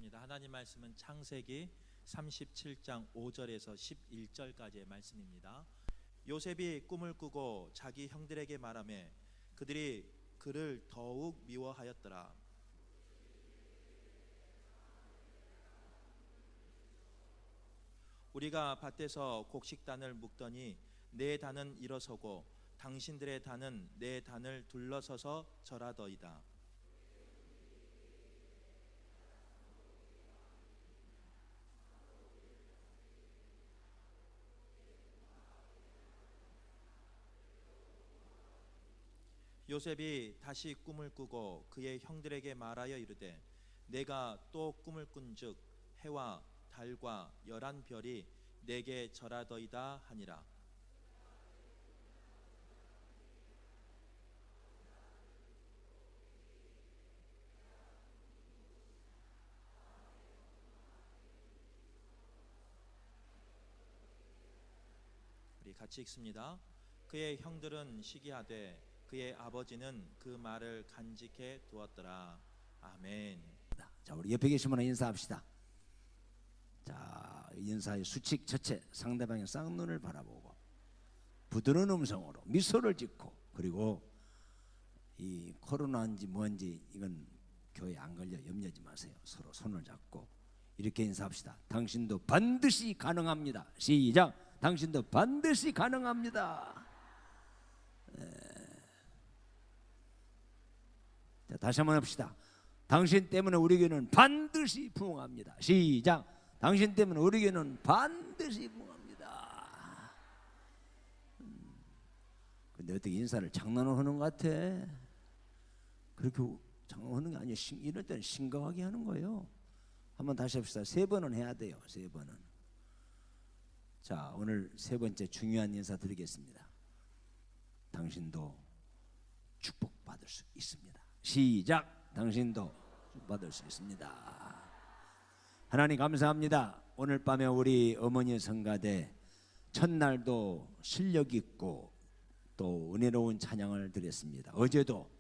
하겠습니다. 하나님 말씀은 창세기 37장 5절에서 11절까지의 말씀입니다. 요셉이 꿈을 꾸고 자기 형들에게 말하매 그들이 그를 더욱 미워하였더라. 우리가 밭에서 곡식단을 묶더니 내 단은 일어서고 당신들의 단은 내 단을 둘러서서 절하더이다. 요셉이 다시 꿈을 꾸고 그의 형들에게 말하여 이르되 내가 또 꿈을 꾼즉 해와 달과 11별이 내게 절하더이다 하니라. 우리 같이 읽습니다. 그의 형들은 시기하되 그의 아버지는 그 말을 간직해 두었더라. 아멘. 자, 우리 옆에 계신 분과 인사합시다. 자, 인사의 수칙 첫째, 상대방의 쌍눈을 바라보고 부드러운 음성으로 미소를 짓고, 그리고 이 코로나인지 뭔지 이건 교회 안 걸려 염려하지 마세요. 서로 손을 잡고 이렇게 인사합시다. 당신도 반드시 가능합니다. 시작. 당신도 반드시 가능합니다. 자, 다시 한번 합시다. 당신 때문에 우리 교회는 반드시 부흥합니다. 시작. 당신 때문에 우리 교회는 반드시 부흥합니다. 근데 어떻게 인사를 장난으로 하는 것 같아? 그렇게 장난하는 게 아니에요. 이럴 때는 심각하게 하는 거예요. 한번 다시 합시다. 3번은 해야 돼요. 3번은. 자, 오늘 3번째 중요한 인사 드리겠습니다. 당신도 축복받을 수 있습니다. 시작. 당신도 축복받을 수 있습니다. 하나님 감사합니다. 오늘 밤에 우리 어머니 성가대 첫날도 실력 있고 또 은혜로운 찬양을 드렸습니다. 어제도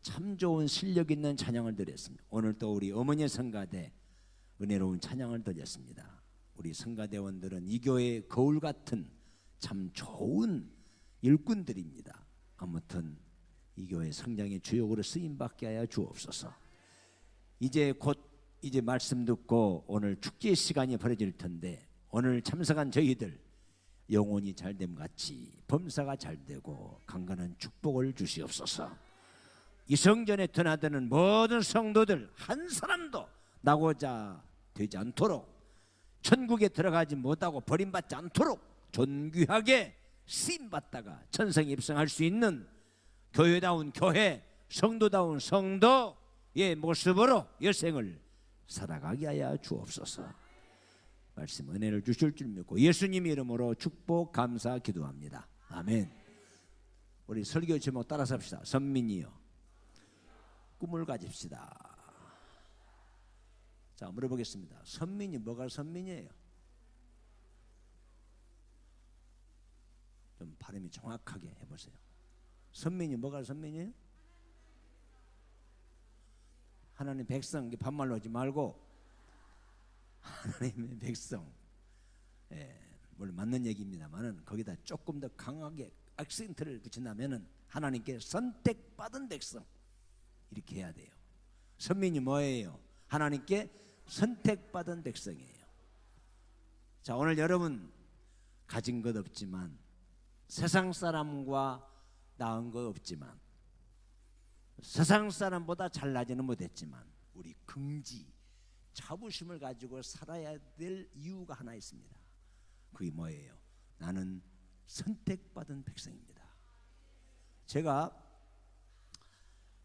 참 좋은 실력 있는 찬양을 드렸습니다. 오늘 또 우리 어머니 성가대 은혜로운 찬양을 드렸습니다. 우리 성가대원들은 이 교회의 거울 같은 참 좋은 일꾼들입니다. 아무튼 이 교회 성장의 주역으로 쓰임받게 하여 주옵소서. 이제 말씀 듣고 오늘 축제 시간이 벌어질 텐데 오늘 참석한 저희들 영혼이 잘됨 같이 범사가 잘되고 강건한 축복을 주시옵소서. 이 성전에 드나드는 모든 성도들 한 사람도 나고자 되지 않도록, 천국에 들어가지 못하고 버림받지 않도록 존귀하게 쓰임받다가 천성에 입성할 수 있는 교회다운 교회, 성도다운 성도의 모습으로 여생을 살아가게 하여 주옵소서. 말씀 은혜를 주실 줄 믿고 예수님 이름으로 축복 감사 기도합니다. 아멘. 우리 설교 제목 따라서 합시다. 선민이요 꿈을 가집시다. 자, 물어보겠습니다. 선민이 뭐가 선민이에요? 좀 발음이 정확하게 해보세요. 선민이 뭐가 선민이에요? 하나님 백성, 반말로 하지 말고 하나님의 백성. 물론 맞는 얘기입니다만은 거기다 조금 더 강하게 액센트를 붙인다면은 하나님께 선택받은 백성 이렇게 해야 돼요. 선민이 뭐예요? 하나님께 선택받은 백성이에요. 자, 오늘 여러분 가진 것 없지만, 세상 사람과 나은 것 없지만, 세상 사람보다 잘나지는 못했지만 우리 긍지, 자부심을 가지고 살아야 될 이유가 하나 있습니다. 그게 뭐예요? 나는 선택받은 백성입니다. 제가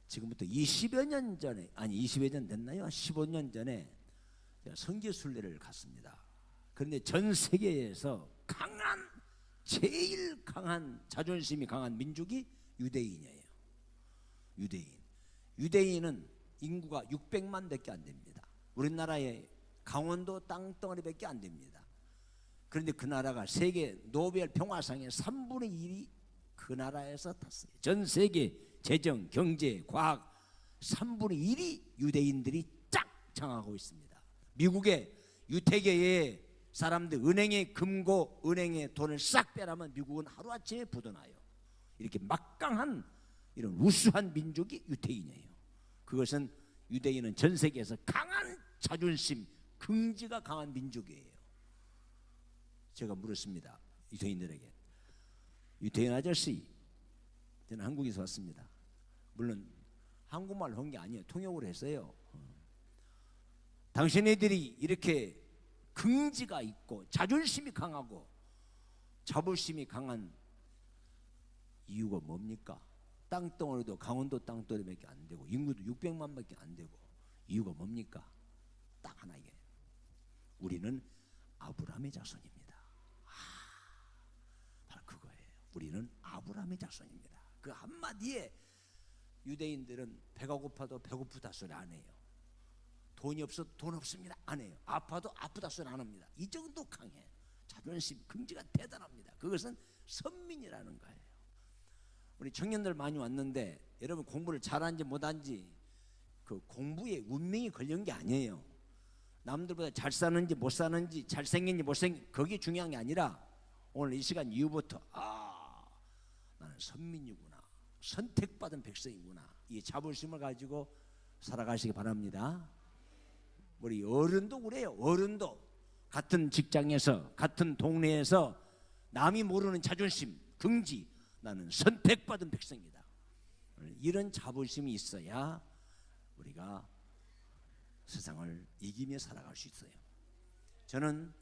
지금부터 20여 년 전에, 아니 20여 년 됐나요? 15년 전에 선교순례를 갔습니다. 그런데 전 세계에서 제일 강한, 자존심이 강한 민족이 유대인이에요. 유대인은 인구가 600만 밖에 안 됩니다. 우리나라의 강원도 땅덩어리밖에 안 됩니다. 그런데 그 나라가 세계 노벨 평화상의 3분의 1이 그 나라에서 탔어요. 전 세계 재정, 경제, 과학 3분의 1이 유대인들이 쫙 장악하고 있습니다. 미국의 유태계의 사람들 은행에 금고 은행에 돈을 싹 빼라면 미국은 하루아침에 부도나요. 이렇게 막강한 이런 우수한 민족이 유태인이에요. 그것은 유대인은 전 세계에서 강한 자존심, 긍지가 강한 민족이에요. 제가 물었습니다. 유태인들에게. 유태인 아저씨, 저는 한국에서 왔습니다. 물론 한국말로 한 게 아니에요. 통역으로 했어요. 당신네들이 이렇게 긍지가 있고 자존심이 강하고 자부심이 강한 이유가 뭡니까? 땅덩어리도 강원도 땅덩어리밖에 안 되고 인구도 600만밖에 안 되고 이유가 뭡니까? 딱 하나 이게 우리는 아브라함의 자손입니다. 바로 그거예요. 우리는 아브라함의 자손입니다. 그 한마디에 유대인들은 배가 고파도 배고프다 소리 안 해요. 돈이 없어도 돈 없습니다 안 해요. 아파도 아프다 소리 안 합니다. 이 정도 강해. 자존심, 긍지가 대단합니다. 그것은 선민이라는 거예요. 우리 청년들 많이 왔는데 여러분 공부를 잘하는지 못하는지 그 공부에 운명이 걸린 게 아니에요. 남들보다 잘 사는지 못 사는지 잘생긴지 못생긴 그게 중요한 게 아니라 오늘 이 시간 이후부터 나는 선민이구나, 선택받은 백성이구나, 이 자부심을 가지고 살아가시기 바랍니다. 우리 어른도 그래요. 어른도 같은 직장에서 같은 동네에서 남이 모르는 자존심, 긍지, 나는 선택받은 백성이다. 이런 자부심이 있어야 우리가 세상을 이기며 살아갈 수 있어요. 저는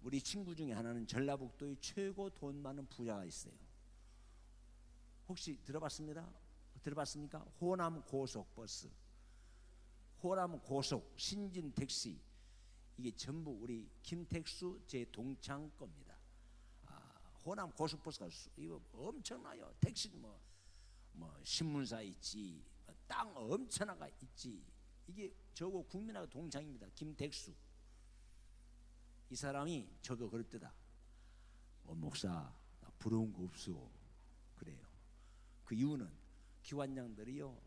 우리 친구 중에 하나는 전라북도의 최고 돈 많은 부자가 있어요. 혹시 들어봤습니다? 들어봤습니까? 호남 고속버스, 호남 고속, 신진 택시, 이게 전부 우리 김택수 제 동창 겁니다. 호남 고속버스가 이거 엄청나요. 택시 뭐 신문사 있지, 땅 엄청나가 있지. 이게 저거 국민하고 동창입니다. 김택수. 이 사람이 저도 그랬더라. 목사 나 부러운 거 없어. 그래요. 그 이유는 기관장들이요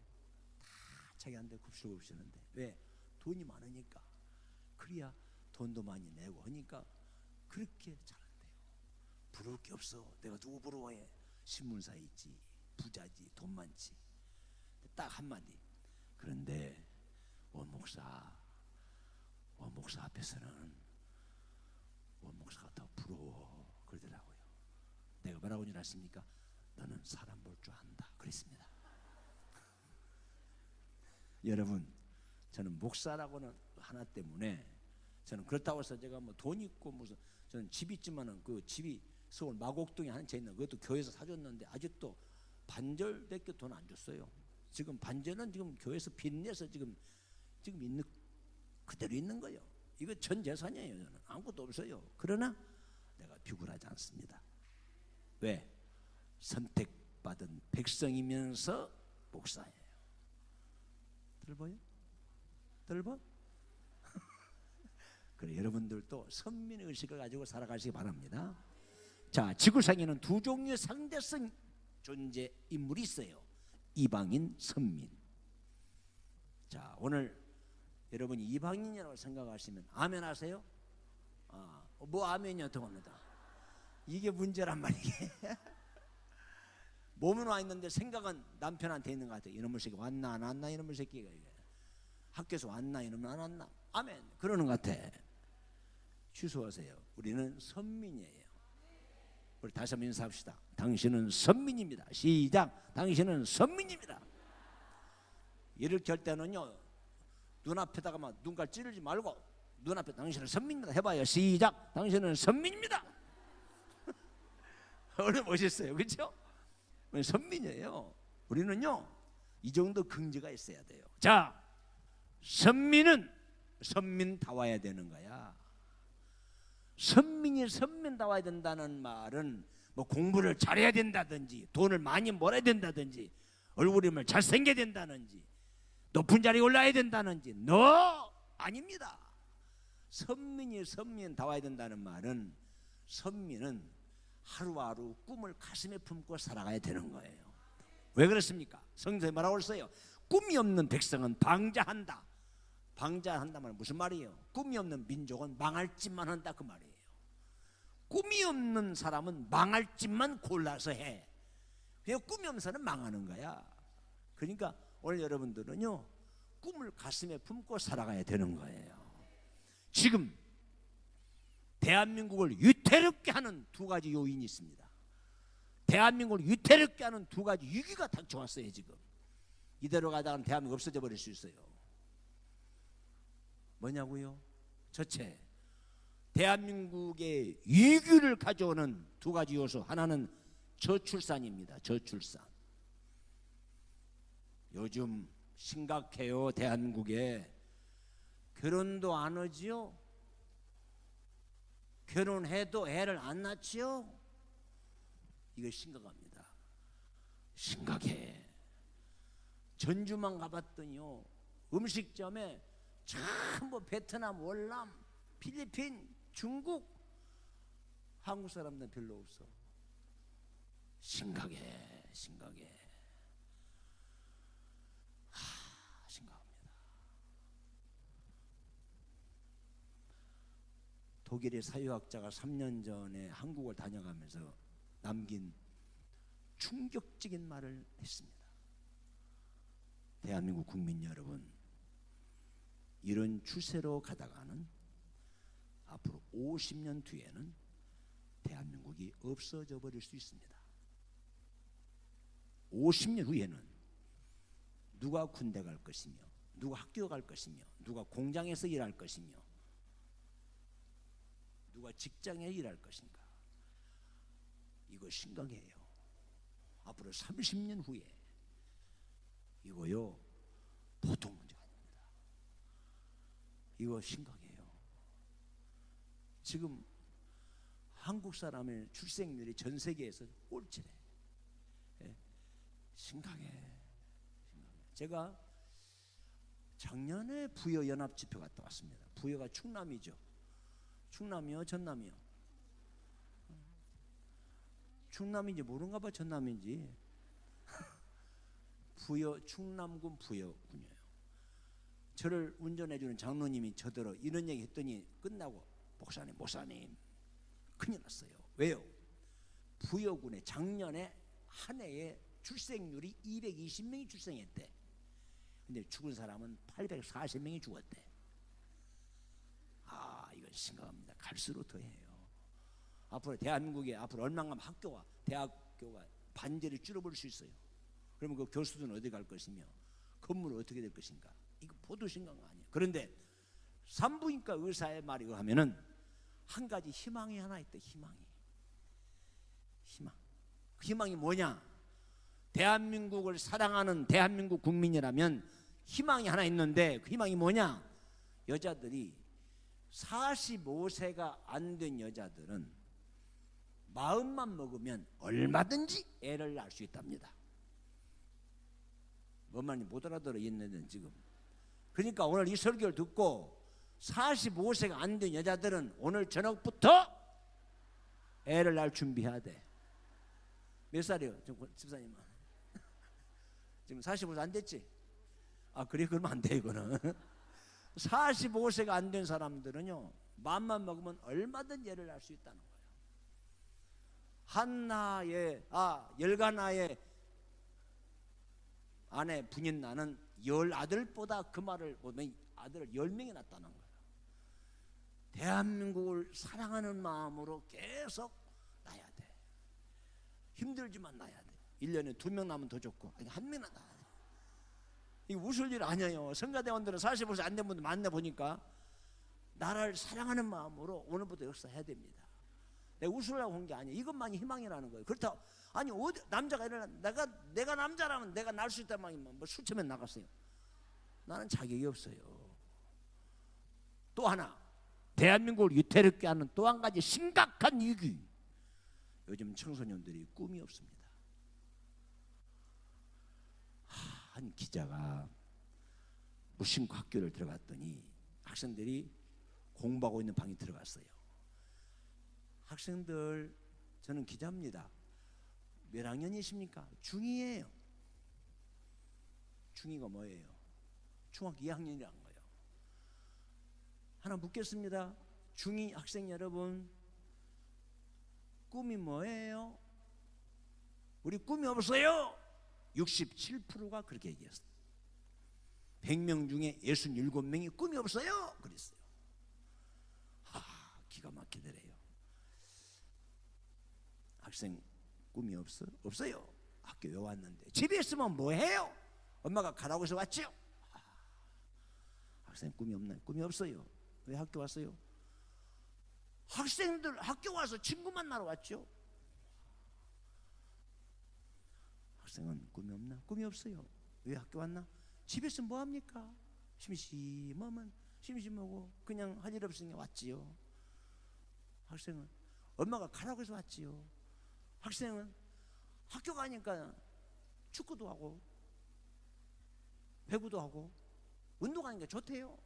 다 자기한테 굽실굽실하는데 왜? 돈이 많으니까. 그래야 돈도 많이 내고 하니까 그렇게 잘한대요. 부러울 게 없어. 내가 누구 부러워해? 신문사 있지, 부자지, 돈 많지. 딱 한마디. 그런데 원목사 앞에서는 원목사가 더 부러워 그러더라고요. 내가 뭐라고 줄 아십니까? 너는 사람 볼 줄 안다 그랬습니다. 여러분, 저는 목사라고는 하나 때문에 저는 그렇다고 해서 제가 뭐 돈 있고 무슨 저는 집 있지만은 그 집이 서울 마곡동에 한 채 있는 그것도 교회에서 사줬는데 아직도 반절밖에 돈 안 줬어요. 지금 반절은 지금 교회에서 빚내서 지금 있는 그대로 있는 거예요. 이거 전 재산이에요. 저는 아무것도 없어요. 그러나 내가 비굴하지 않습니다. 왜? 선택받은 백성이면서 목사예요. 들보요? 들보? 그래, 여러분들도 선민의 의식을 가지고 살아가시기 바랍니다. 자, 지구상에는 두 종류의 상대성 존재 인물이 있어요. 이방인, 선민. 자, 오늘 여러분이 이방인이라고 생각하시면 아멘 하세요? 뭐 아멘이야 더합니다. 이게 문제란 말이에요. 몸은 와 있는데 생각은 남편한테 있는 것 같아요. 이놈의 새끼 왔나 안 왔나, 이놈의 새끼가 이게 학교에서 왔나 이놈은 안 왔나, 아멘 그러는 것 같아. 취소하세요. 우리는 선민이에요. 우리 다시 한번 인사합시다. 당신은 선민입니다. 시작. 당신은 선민입니다. 이렇게 할 때는요 눈앞에다가 막 눈깔 찌르지 말고 눈앞에 당신은 선민입니다 해봐요. 시작. 당신은 선민입니다. 얼마나 멋있어요. 그렇죠? 선민이에요. 우리는요 이 정도 긍지가 있어야 돼요. 자, 선민은 선민다워야 되는 거야. 선민이 선민다워야 된다는 말은 뭐 공부를 잘해야 된다든지 돈을 많이 벌어야 된다든지 얼굴이 잘생겨야 된다든지 높은 자리에 올라야 된다는지 아닙니다. 선민이 선민다워야 된다는 말은 선민은 하루하루 꿈을 가슴에 품고 살아가야 되는 거예요. 왜 그렇습니까? 성경에 뭐라고 했어요? 꿈이 없는 백성은 방자한다. 방자한단 말은 무슨 말이에요? 꿈이 없는 민족은 망할 짓만 한다 그 말이에요. 꿈이 없는 사람은 망할 짓만 골라서 해. 그냥 꿈이 없는 사람은 망하는 거야. 그러니까 오늘 여러분들은요, 꿈을 가슴에 품고 살아가야 되는 거예요. 지금 대한민국을 위태롭게 하는 두 가지 요인이 있습니다. 대한민국을 위태롭게 하는 두 가지 위기가 닥쳐왔어요. 지금 이대로 가다가는 대한민국 없어져 버릴 수 있어요. 뭐냐고요? 첫째, 대한민국의 위기를 가져오는 두 가지 요소. 하나는 저출산입니다. 저출산. 요즘 심각해요. 대한민국에 결혼도 안 하지요. 결혼해도 애를 안 낳지요. 이거 심각합니다. 심각해. 전주만 가봤더니요, 음식점에 전부 베트남, 월남, 필리핀, 중국, 한국 사람들은 별로 없어. 심각해. 심각합니다. 독일의 사회학자가 3년 전에 한국을 다녀가면서 남긴 충격적인 말을 했습니다. 대한민국 국민 여러분, 이런 추세로 가다가는 앞으로 50년 뒤에는 대한민국이 없어져 버릴 수 있습니다. 50년 후에는 누가 군대 갈 것이며, 누가 학교 갈 것이며, 누가 공장에서 일할 것이며, 누가 직장에 일할 것인가. 이거 심각해요. 앞으로 30년 후에 이거요, 보통 문제가 아닙니다. 이거 심각해요. 지금 한국 사람의 출생률이 전 세계에서 꼴찌래. 심각해. 제가 작년에 부여 연합집회 갔다 왔습니다. 부여가 충남이죠. 충남이요, 전남이요? 충남인지 모른가 봐. 전남인지. 부여, 충남군 부여군이에요. 저를 운전해주는 장로님이 저더러 이런 얘기 했더니 끝나고, 목사님 큰일 났어요. 왜요? 부여군에 작년에 한 해에 출생률이 220명이 출생했대. 근데 죽은 사람은 840명이 죽었대. 이건 심각합니다. 갈수록 더해요. 앞으로 대한민국에 앞으로 얼마나 학교와 대학교가 반절이 줄어버릴 수 있어요. 그러면 그 교수들은 어디 갈 것이며, 건물은 어떻게 될 것인가. 이거 보도 심각한 거 아니에요. 그런데 산부인과 의사의 말에 의하면은 한 가지 희망이 하나 있다. 희망. 그 희망이 뭐냐? 대한민국을 사랑하는 대한민국 국민이라면 희망이 하나 있는데, 그 희망이 뭐냐? 여자들이 45세가 안 된 여자들은 마음만 먹으면 얼마든지 애를 낳을 수 있답니다. 뭔 말인지 못 알아들어 있는데 지금. 그러니까 오늘 이 설교를 듣고 45세가 안 된 여자들은 오늘 저녁부터 애를 낳을 준비해야 돼. 몇 살이요? 집사님은? 지금 45세 안 됐지? 그래? 그러면 안 돼. 이거는 45세가 안 된 사람들은요, 마음만 먹으면 얼마든 애를 낳을 수 있다는 거예요. 열가나의 아내 분인 나는 10아들보다 그 말을 보면 아들을 10명이 낳았다는 거예요. 대한민국을 사랑하는 마음으로 계속 낳아야 돼. 힘들지만 낳아야 돼. 1년에 2명 낳으면 더 좋고, 1명이나 낳아야 돼. 이거 웃을 일 아니에요. 성가대원들은 45세 안 된 분들 만나보니까 나라를 사랑하는 마음으로 오늘부터 역사해야 됩니다. 내가 웃으려고 한 게 아니에요. 이것만이 희망이라는 거예요. 그렇다고 어디 남자가 일어나, 내가 남자라면 내가 날 수 있단 말이면 뭐 수천명 나갔어요. 나는 자격이 없어요. 또 하나, 대한민국을 위태롭게 하는 또 한 가지 심각한 위기. 요즘 청소년들이 꿈이 없습니다. 한 기자가 무심코 학교를 들어갔더니 학생들이 공부하고 있는 방에 들어갔어요. 학생들, 저는 기자입니다. 몇 학년이십니까? 중2예요. 중2가 뭐예요? 중학교 2학년이라는 거예요. 하나 묻겠습니다. 중2 학생 여러분, 꿈이 뭐예요? 우리 꿈이 없어요. 67%가 그렇게 얘기했어요. 100명 중에 67명이 꿈이 없어요. 그랬어요. 기가 막히더래요. 학생 꿈이 없어요. 학교 왜 왔는데? 집에 있으면 뭐 해요? 엄마가 가라고 해서 왔죠? 학생 꿈이 없나요? 꿈이 없어요. 왜 학교 왔어요? 학생들 학교 와서 친구 만나러 왔죠. 학생은 꿈이 없나? 꿈이 없어요. 왜 학교 왔나? 집에서 뭐 합니까? 심심하고 그냥 할 일 없으니까 왔지요. 학생은 엄마가 가라고 해서 왔지요. 학생은 학교 가니까 축구도 하고 배구도 하고 운동하니까 좋대요.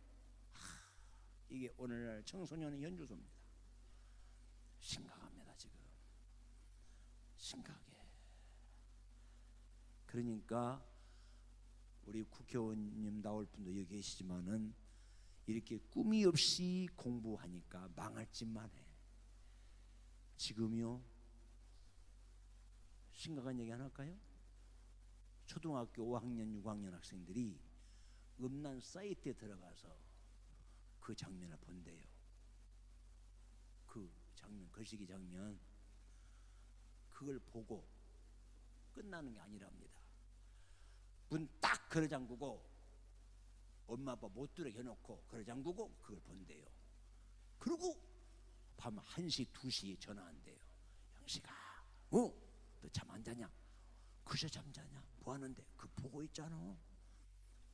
이게 오늘날 청소년의 현주소입니다. 심각합니다. 지금 심각해. 그러니까 우리 국회의원님 나올 분도 여기 계시지만은 이렇게 꿈이 없이 공부하니까 망할 짓만 해. 지금요, 심각한 얘기 하나 할까요? 초등학교 5학년 6학년 학생들이 음란 사이트에 들어가서 그 장면을 본대요. 그 장면, 거시기 장면, 그걸 보고 끝나는 게 아니랍니다. 문 딱 걸어 잠그고 엄마 아빠 못 들어게 해놓고 걸어 잠그고 그걸 본대요. 그리고 밤 1시 2시에 전화한대요. 영식아, 너 잠 안 자냐? 그새 잠자냐? 뭐 하는데? 그 보고 있잖아.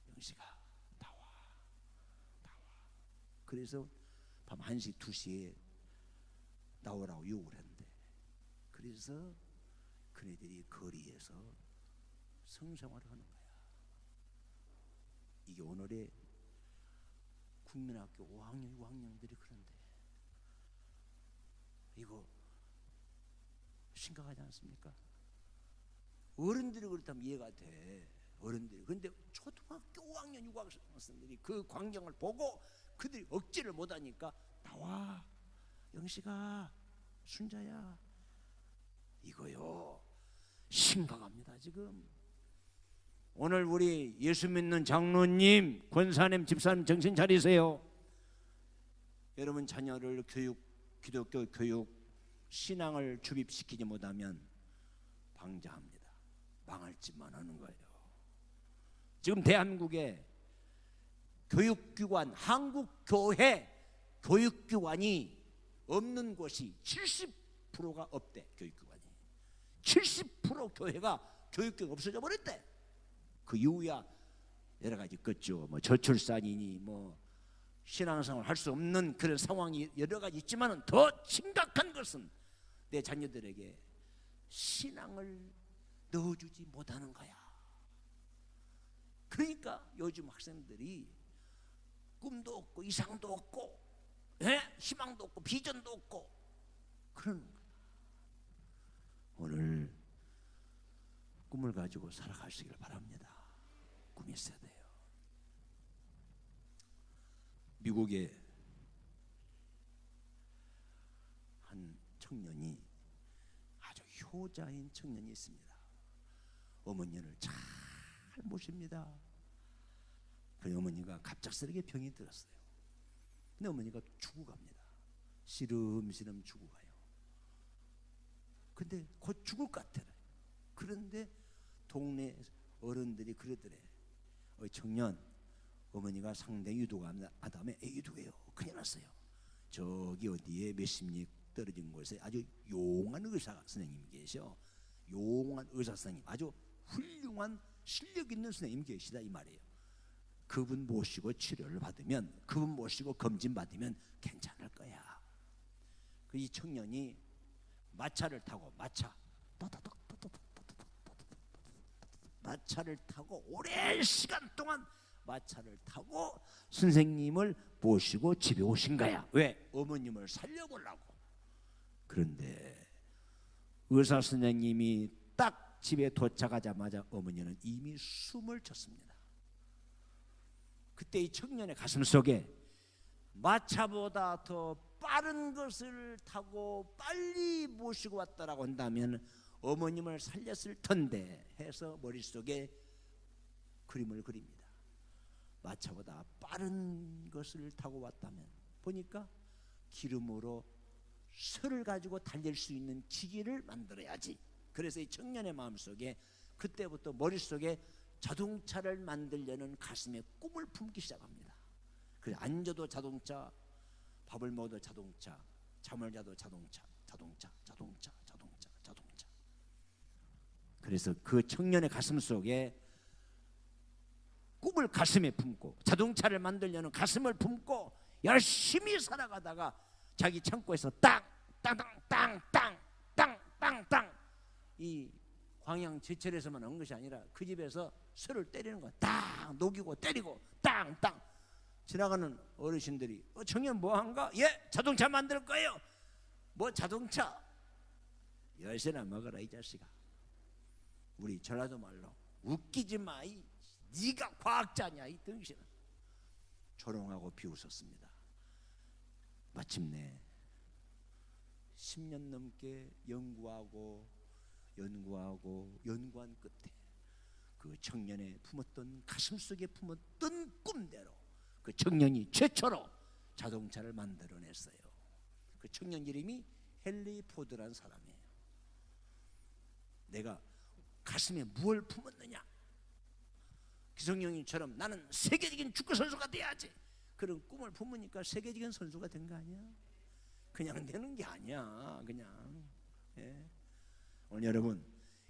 영식아, 나와. 그래서 밤 1시 2시에 나오라고 요구를 한대. 그래서 그네들이 거리에서 성생활을 하는 거야. 이게 오늘의 국민학교 5학년 6학년들이 그런데 이거 심각하지 않습니까? 어른들이 그렇다면 이해가 돼. 어른들이. 그런데 초등학교 5학년 6학년들이 그 광경을 보고 그들이 억지를 못하니까 나와, 영식아, 순자야. 이거요 심각합니다. 지금 오늘 우리 예수 믿는 장로님, 권사님, 집사님 정신 차리세요. 여러분 자녀를 기독교 교육, 신앙을 주입시키지 못하면 방자합니다. 망할 짓만 하는 거예요. 지금 대한민국에 교육기관, 한국교회 교육기관이 없는 곳이 70%가 없대. 교육기관이 70% 교회가 교육기관이 없어져 버렸대. 그 이유야 여러 가지 있겠죠. 뭐 저출산이니 뭐 신앙생활 할 수 없는 그런 상황이 여러 가지 있지만은 더 심각한 것은 내 자녀들에게 신앙을 넣어주지 못하는 거야. 그러니까 요즘 학생들이 꿈도 없고 이상도 없고 희망도 없고 비전도 없고 그러는 거야. 오늘 꿈을 가지고 살아가시길 바랍니다. 꿈이 있어야 돼요. 미국에 한 청년이 아주 효자인 청년이 있습니다. 어머니를 잘 모십니다. 그 어머니가 갑작스럽게 병이 들었어요. 근데 어머니가 죽어갑니다. 시름시름 죽어가요. 근데 곧 죽을 것 같아요. 그런데 동네 어른들이 그러더래. 청년, 어머니가 상당히 유독하다며 유독해요. 큰일 났어요. 저기 어디에 몇십 리 떨어진 곳에 아주 용한 의사 선생님이 계셔. 용한 의사 선생님, 아주 훌륭한 실력 있는 선생님 계시다 이 말이에요. 그분 모시고 치료를 받으면, 그분 모시고 검진 받으면 괜찮을 거야. 그 이 청년이 마차를 타고 마차를 타고 오랜 시간 동안 마차를 타고 선생님을 모시고 집에 오신 거야. 왜? 어머님을 살려보려고. 그런데 의사 선생님이 딱 집에 도착하자마자 어머니는 이미 숨을 쳤습니다. 그때 이 청년의 가슴 속에 마차보다 더 빠른 것을 타고 빨리 모시고 왔다라고 한다면 어머님을 살렸을 텐데 해서 머릿속에 그림을 그립니다. 마차보다 빠른 것을 타고 왔다면 보니까 기름으로 설을 가지고 달릴 수 있는 기계를 만들어야지. 그래서 이 청년의 마음속에 그때부터 머릿속에 자동차를 만들려는 가슴에 꿈을 품기 시작합니다. 그래서 앉아도 자동차, 밥을 먹어도 자동차, 잠을 자도 자동차, 자동차, 자동차, 자동차, 자동차. 그래서 그 청년의 가슴 속에 꿈을 가슴에 품고 자동차를 만들려는 가슴을 품고 열심히 살아가다가 자기 창고에서 땅땅땅땅땅땅땅 이 광양 제철에서만 온 것이 아니라 그 집에서 설을 때리는 거야. 땅 녹이고 때리고 땅땅. 지나가는 어르신들이 청년 뭐한가? 예, 자동차 만들 거예요. 뭐 자동차? 열쇠나 먹어라 이 자식아. 우리 전라도 말로 웃기지 마. 네가 과학자냐 이 등신아. 조롱하고 비웃었습니다. 마침내 10년 넘게 연구한 끝에 그 청년의 품었던 가슴속에 품었던 꿈대로 그 청년이 최초로 자동차를 만들어냈어요. 그 청년 이름이 헨리 포드라는 사람이에요. 내가 가슴에 무엇을 품었느냐? 기성용님처럼 나는 세계적인 축구 선수가 돼야지. 그런 꿈을 품으니까 세계적인 선수가 된 거 아니야? 그냥 되는 게 아니야. 그냥. 예. 오늘 여러분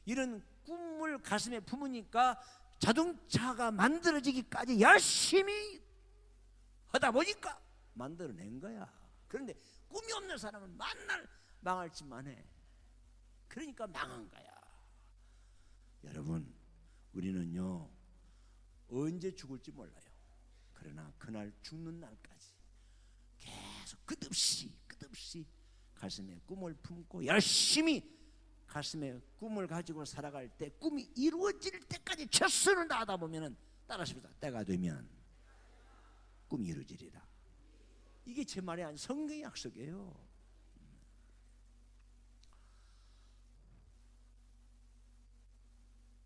이런 꿈을 가슴에 품으니까 자동차가 만들어지기까지 열심히 하다 보니까 만들어낸 거야. 그런데 꿈이 없는 사람은 만날 망할 짓만 해. 그러니까 망한 거야. 여러분 우리는요 언제 죽을지 몰라요. 그러나 그날 죽는 날까지 계속 끝없이 가슴에 꿈을 품고 열심히 가슴에 꿈을 가지고 살아갈 때 꿈이 이루어질 때까지 최선을 다하다 보면은 따라하십시다. 때가 되면 꿈이 이루어지리라. 이게 제 말이 아닌 성경의 약속이에요.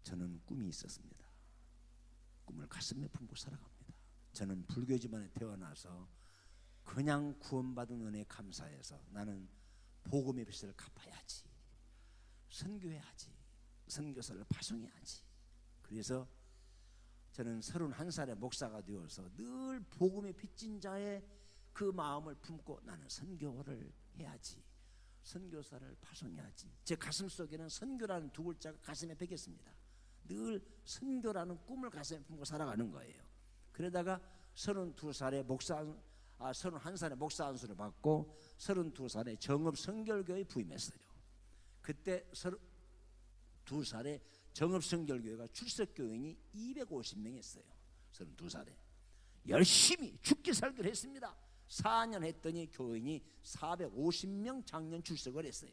저는 꿈이 있었습니다. 꿈을 가슴에 품고 살아갑니다. 저는 불교 집안에 태어나서 그냥 구원받은 은혜에 감사해서 나는 복음의 빚을 갚아야지, 선교해야지, 선교사를 파송해야지. 그래서 저는 31살에 목사가 되어서 늘 복음의 빚진 자의 그 마음을 품고 나는 선교를 해야지, 선교사를 파송해야지. 제 가슴 속에는 선교라는 두 글자가 가슴에 베겼습니다. 늘 선교라는 꿈을 가슴에 품고 살아가는 거예요. 그러다가 31살에 목사 안수를 받고 32살에 정읍 성결교회에 부임했어요. 그때 32살에 정읍 성결교회가 출석교인이 250명 했어요. 32살에 열심히 죽기 살기를 했습니다. 4년 했더니 교인이 450명 작년 출석을 했어요.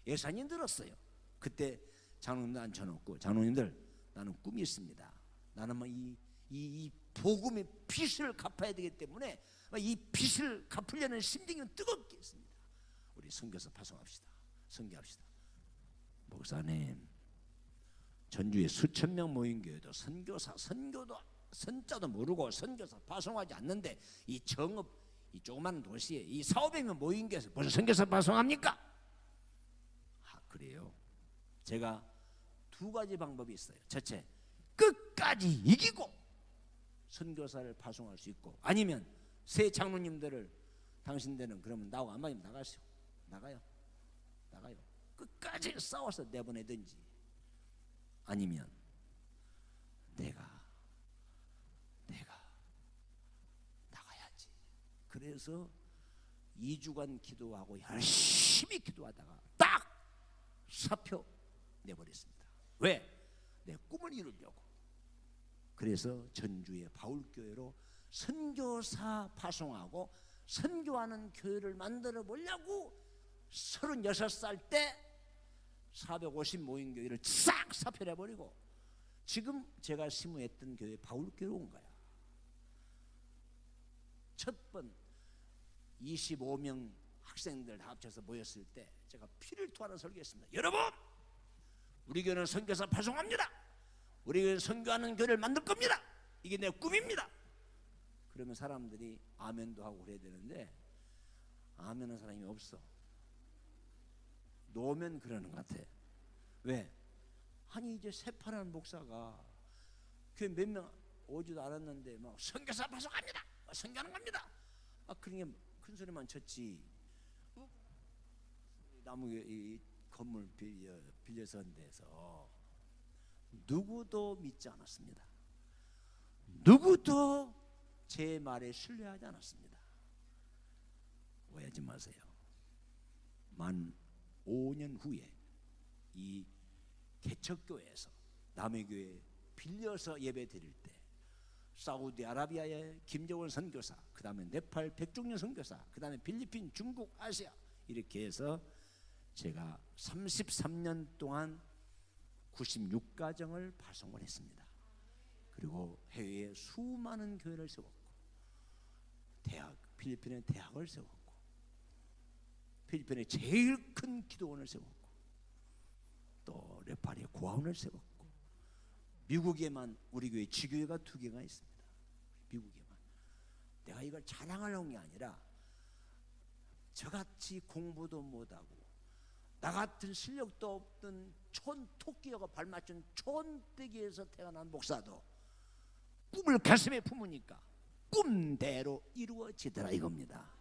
예산이 늘었어요. 그때 장로님들 앉혀놓고, 장로님들 나는 꿈이 있습니다. 나는 이 복음의 빚을 갚아야 되기 때문에 이 빚을 갚으려는 심정이 뜨겁게 했습니다. 우리 선교사 파송합시다. 선교합시다. 목사님, 전주에 수천 명 모인 교회도 선교도 선자도 모르고 선교사 파송하지 않는데 이 정읍 이 조그만 도시에 이 400명 모인 교회에서 무슨 선교사 파송합니까? 아, 그래요. 제가 두 가지 방법이 있어요. 첫째, 끝까지 이기고 선교사를 파송할 수 있고, 아니면 새 장로님들을 당신들은 그러면 나하고 안 맞으면 나가요. 끝까지 싸워서 내보내든지, 아니면 내가 나가야지. 그래서 2주간 기도하고 열심히 기도하다가 딱 사표 내버렸습니다. 왜? 내 꿈을 이루려고. 그래서 전주의 바울교회로 선교사 파송하고 선교하는 교회를 만들어 보려고 36살 때 450 모인 교회를 싹 사표내버리고 지금 제가 심우했던 교회 바울교회로 온 거야. 첫 번 25명 학생들 다 합쳐서 모였을 때 제가 피를 토하는 설교했습니다. 여러분, 우리 교회는 선교사 파송합니다. 우리 교회는 선교하는 교회를 만들 겁니다. 이게 내 꿈입니다. 그러면 사람들이 아멘도 하고 그래야 되는데 아멘하는 사람이 없어. 노면 그러는 것 같아. 왜? 아니 이제 새파란 목사가 교회 몇 명 오지도 않았는데 막 선교사 파송합니다. 선교하는 겁니다. 그러니 큰 소리만 쳤지. 나무 이 건물 빌려서 한 데서 누구도 믿지 않았습니다. 누구도 제 말에 신뢰하지 않았습니다. 오해하지 마세요. 만 5년 후에 이 개척교회에서 남의 교회 빌려서 예배 드릴 때 사우디아라비아의 김정은 선교사, 그 다음에 네팔 백종년 선교사, 그 다음에 필리핀, 중국, 아시아 이렇게 해서 제가 33년 동안 96가정을 파송을 했습니다. 그리고 해외에 수많은 교회를 세웠고 필리핀에 대학을 세웠고 필리핀에 제일 큰 기도원을 세웠고 또 네팔에 고아원을 세웠고 미국에만 우리 교회 지교회가 2개가 있습니다. 미국에만. 내가 이걸 자랑하려는 게 아니라 저같이 공부도 못하고 나 같은 실력도 없던 촌토끼가 발맞춘 촌떼기에서 태어난 목사도 꿈을 가슴에 품으니까 꿈대로 이루어지더라 이겁니다.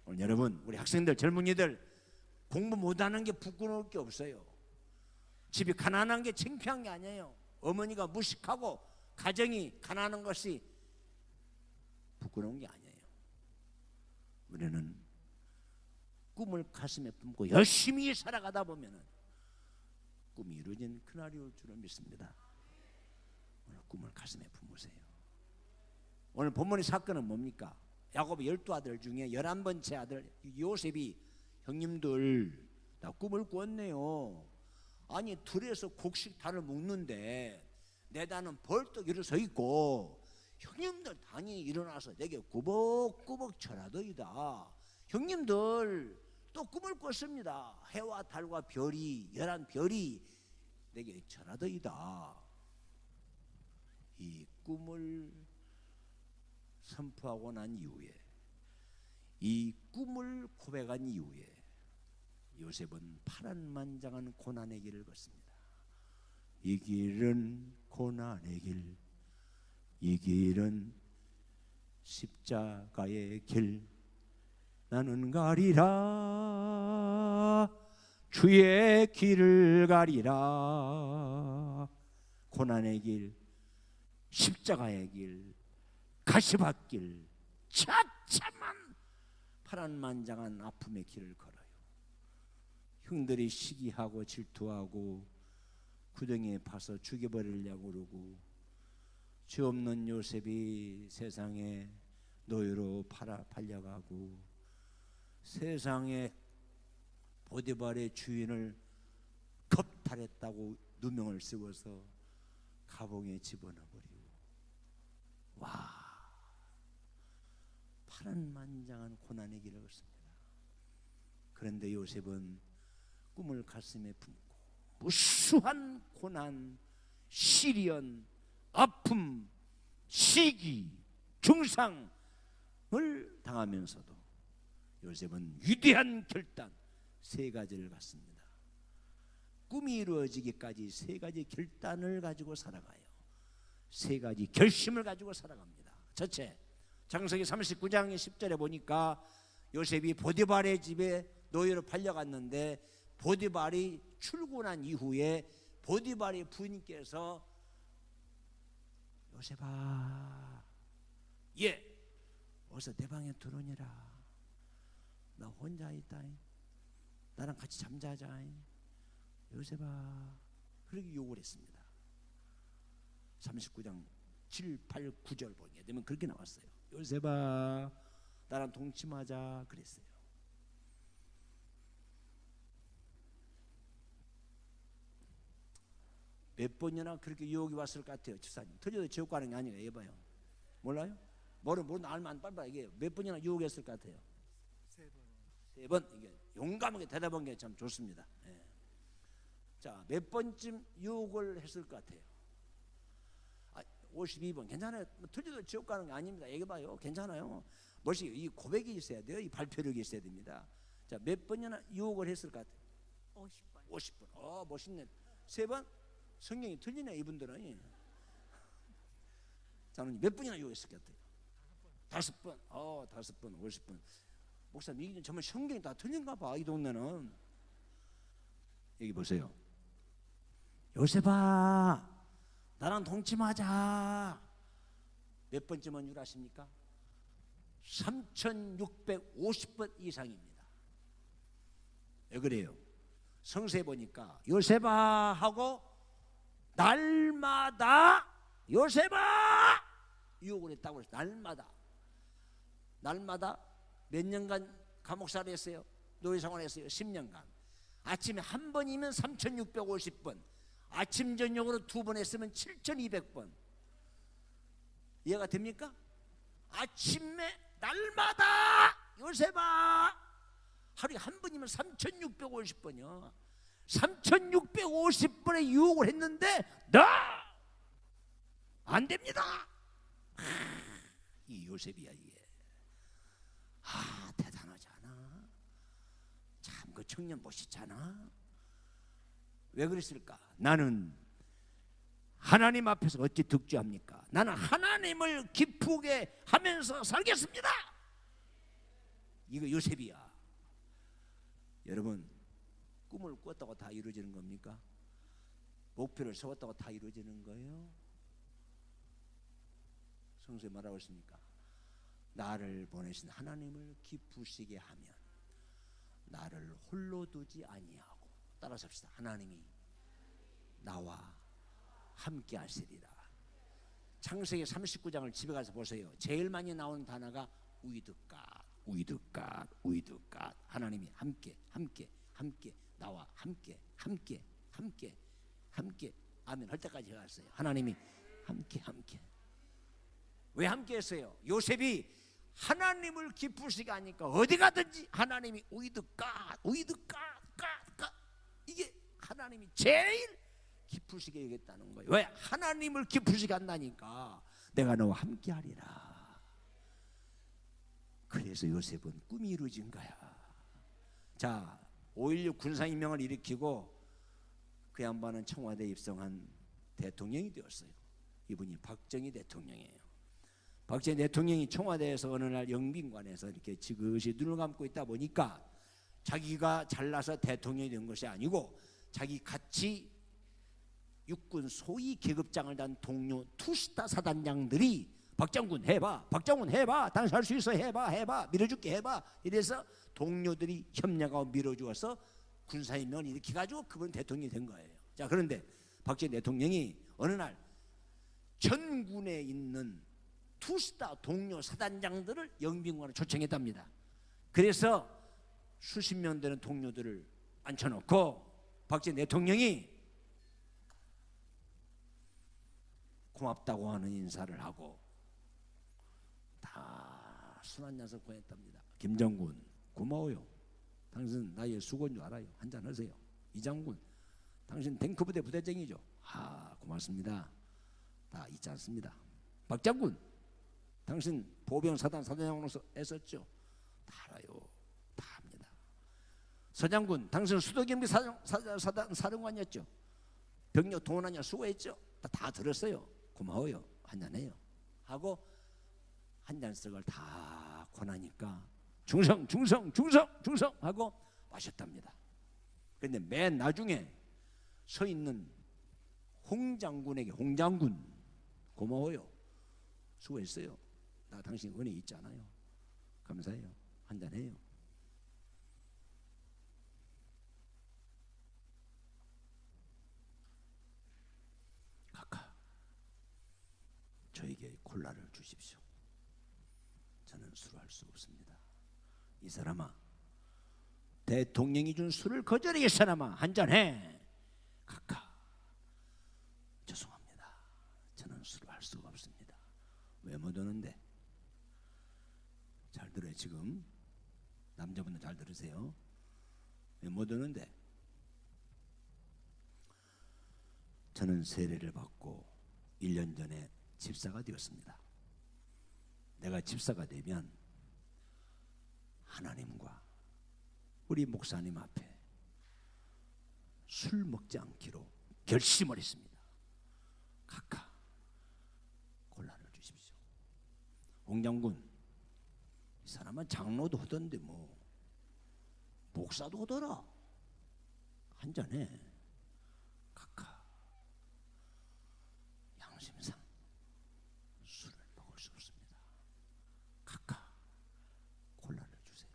오늘 여러분, 우리 학생들, 젊은이들 공부 못하는 게 부끄러울 게 없어요. 집이 가난한 게 창피한 게 아니에요. 어머니가 무식하고 가정이 가난한 것이 부끄러운 게 아니에요. 우리는 꿈을 가슴에 품고 열심히 살아가다 보면은 꿈이 이루어진 그날이 올 줄을 믿습니다. 오늘 꿈을 가슴에 품으세요. 오늘 본문의 사건은 뭡니까? 야곱의 12아들 중에 11번째 아들 요셉이 형님들 나 꿈을 꾸었네요. 아니 들에서 곡식단을 묶는데 내 단은 벌떡 일어서 있고 형님들 단이 일어나서 내게 꾸벅꾸벅 절하더이다. 형님들 또 꿈을 꿨습니다. 해와 달과 별이 11별이 내게 절하더이다. 이 꿈을 선포하고 난 이후에 이 꿈을 고백한 이후에 요셉은 파란만장한 고난의 길을 걷습니다. 이 길은 고난의 길, 이 길은 십자가의 길, 나는 가리라 주의 길을 가리라. 고난의 길, 십자가의 길, 가시밭길, 처참한 파란만장한 아픔의 길을 걸어요. 형들이 시기하고 질투하고 구덩이에 파서 죽여버리려고 그러고 죄 없는 요셉이 세상에 노예로 팔려가고 세상에 보디발의 주인을 겁탈했다고 누명을 쓰고서 감옥에 집어넣어버리고 와, 파란만장한 고난의 길을 걷습니다. 그런데 요셉은 꿈을 가슴에 품고 무수한 고난, 시련, 아픔, 시기, 중상을 당하면서도 요셉은 위대한 결단 3가지를 갖습니다. 꿈이 이루어지기까지 3가지 결단을 가지고 살아가요. 3가지 결심을 가지고 살아갑니다. 첫째, 창세기 39장 10절에 보니까 요셉이 보디발의 집에 노예로 팔려갔는데 보디발이 출근한 이후에 보디발의 부인께서 요셉아, 예, 어서 내 방에 들어오니라. 나 혼자 있다. 나랑 같이 잠자자. 요셉아, 그렇게 욕을 했습니다. 39장 7, 8, 9절 보게 되면 그렇게 나왔어요. 요셉아, 나랑 동침하자 그랬어요. 몇 번이나 그렇게 유혹이 왔을 것 같아요. 집사님 틀려도 지옥 가는 게 아니에요. 해봐요. 몰라요? 모르면 알면 빨리 얘기해요. 몇 번이나 유혹했을 것 같아요. 3번 이게 용감하게 대답한 게 참 좋습니다. 예. 자, 몇 번쯤 유혹을 했을 것 같아요? 52번 괜찮아요. 뭐 틀려도 지옥 가는 게 아닙니다. 얘기해봐요. 괜찮아요. 멋이 이 고백이 있어야 돼요. 이 발표력이 있어야 됩니다. 자, 몇 번이나 유혹을 했을 것 같아요? 50번. 50번. 멋있네. 3번? 성경이 틀리네 이분들은. 저는 몇 번이나 유혹했을 것 같아요? 5번. 5번. 50번. 목사님 이게 정말 성경이 다 틀린가 봐. 이 동네는. 여기 보세요. 요셉아, 나랑 동침하자. 몇 번쯤은 줄 아십니까? 3650번 이상입니다. 왜 그래요? 성서에 보니까 요셉아 하고 날마다 요셉아 유혹을 했다고 그랬어요. 날마다 몇 년간 감옥살이 했어요? 노예생활 했어요? 10년간. 아침에 한 번이면 3650번, 아침 저녁으로 2번 했으면 7200번. 이해가 됩니까? 아침에 날마다 요셉아 하루에 한 번이면 3650번이요 3650번의 유혹을 했는데 나 안 됩니다. 이 요셉이야 이게. 대단하지 않아? 참 그 청년 멋있잖아. 왜 그랬을까? 나는 하나님 앞에서 어찌 득주합니까? 나는 하나님을 기쁘게 하면서 살겠습니다. 이거 요셉이야. 여러분, 꿈을 꿨다고 다 이루어지는 겁니까? 목표를 세웠다고 다 이루어지는 거예요? 성서에 말하고 있습니까? 나를 보내신 하나님을 기쁘시게 하면 나를 홀로 두지 아니하고, 따라서 합시다. 하나님이 나와 함께 하시리라. 창세기 39장을 집에 가서 보세요. 제일 많이 나오는 단어가 위드갓. 하나님이 함께 나와 함께 아멘 할 때까지 갔어요. 하나님이 함께. 왜 함께 했어요? 요셉이 하나님을 기쁘시게 하니까 어디 가든지 하나님이 위드갓 이게 하나님이 제일 기쁘시게 여겼다는 거예요. 왜? 하나님을 기쁘시게 한다니까 내가 너와 함께 하리라. 그래서 요셉은 꿈이 이루어진 거야. 자, 5.16 군사혁명을 일으키고 그 양반은 청와대에 입성한 대통령이 되었어요. 이분이 박정희 대통령이에요. 박정희 대통령이 청와대에서 어느 날 영빈관에서 이렇게 지그시 눈을 감고 있다 보니까 자기가 잘나서 대통령이 된 것이 아니고 자기 같이 육군 소위 계급장을 단 동료 투스타 사단장들이 박장군 해봐, 당신 할 수 있어, 해봐, 밀어줄게, 해봐. 이래서 동료들이 협력하고 밀어주어서 군사혁명을 일으켜가지고 그분 대통령이 된 거예요. 자, 그런데 박정희 대통령이 어느 날 전군에 있는 투스타 동료 사단장들을 영빈관에 초청했답니다. 그래서 수십 명 되는 동료들을 앉혀놓고 박정희 대통령이 고맙다고 하는 인사를 하고 다 술 한잔서 보냈답니다. 김정군 고마워요. 당신 나의 수고인 줄 알아요. 한잔 하세요. 이장군 당신 탱크부대 부대장이죠. 고맙습니다. 다 잊지 않습니다. 박장군 당신 보병 사단 사단장으로서 애썼죠. 다 알아요. 다 합니다. 서장군 당신 수도경비 사단 사령관이었죠. 병력 동원하냐 수고했죠. 다 들었어요. 고마워요. 한잔해요. 하고 한잔씩을 다 권하니까 중성 하고 마셨답니다. 그런데 맨 나중에 서 있는 홍장군에게 홍장군 고마워요. 수고했어요. 나 당신 은혜 있잖아요. 감사해요. 한잔해요. 각하 저에게 콜라를 주십시오. 저는 술을 할 수 없습니다. 이 사람아 대통령이 준 술을 거절해. 이 사람아 한잔해. 각하 죄송합니다. 저는 술을 할 수가 없습니다. 왜 못 오는데? 잘 들어요. 지금 남자분들 잘 들으세요. 왜 못 오는데? 저는 세례를 받고 1년 전에 집사가 되었습니다. 내가 집사가 되면 하나님과 우리 목사님 앞에 술 먹지 않기로 결심을 했습니다. 각하 곤란을 주십시오. 홍 장군, 이 사람은 장로도 하던데 뭐 목사도 하더라. 한 잔에 각하 양심상 술을 먹을 수 없습니다. 각하 곤란을 주세요.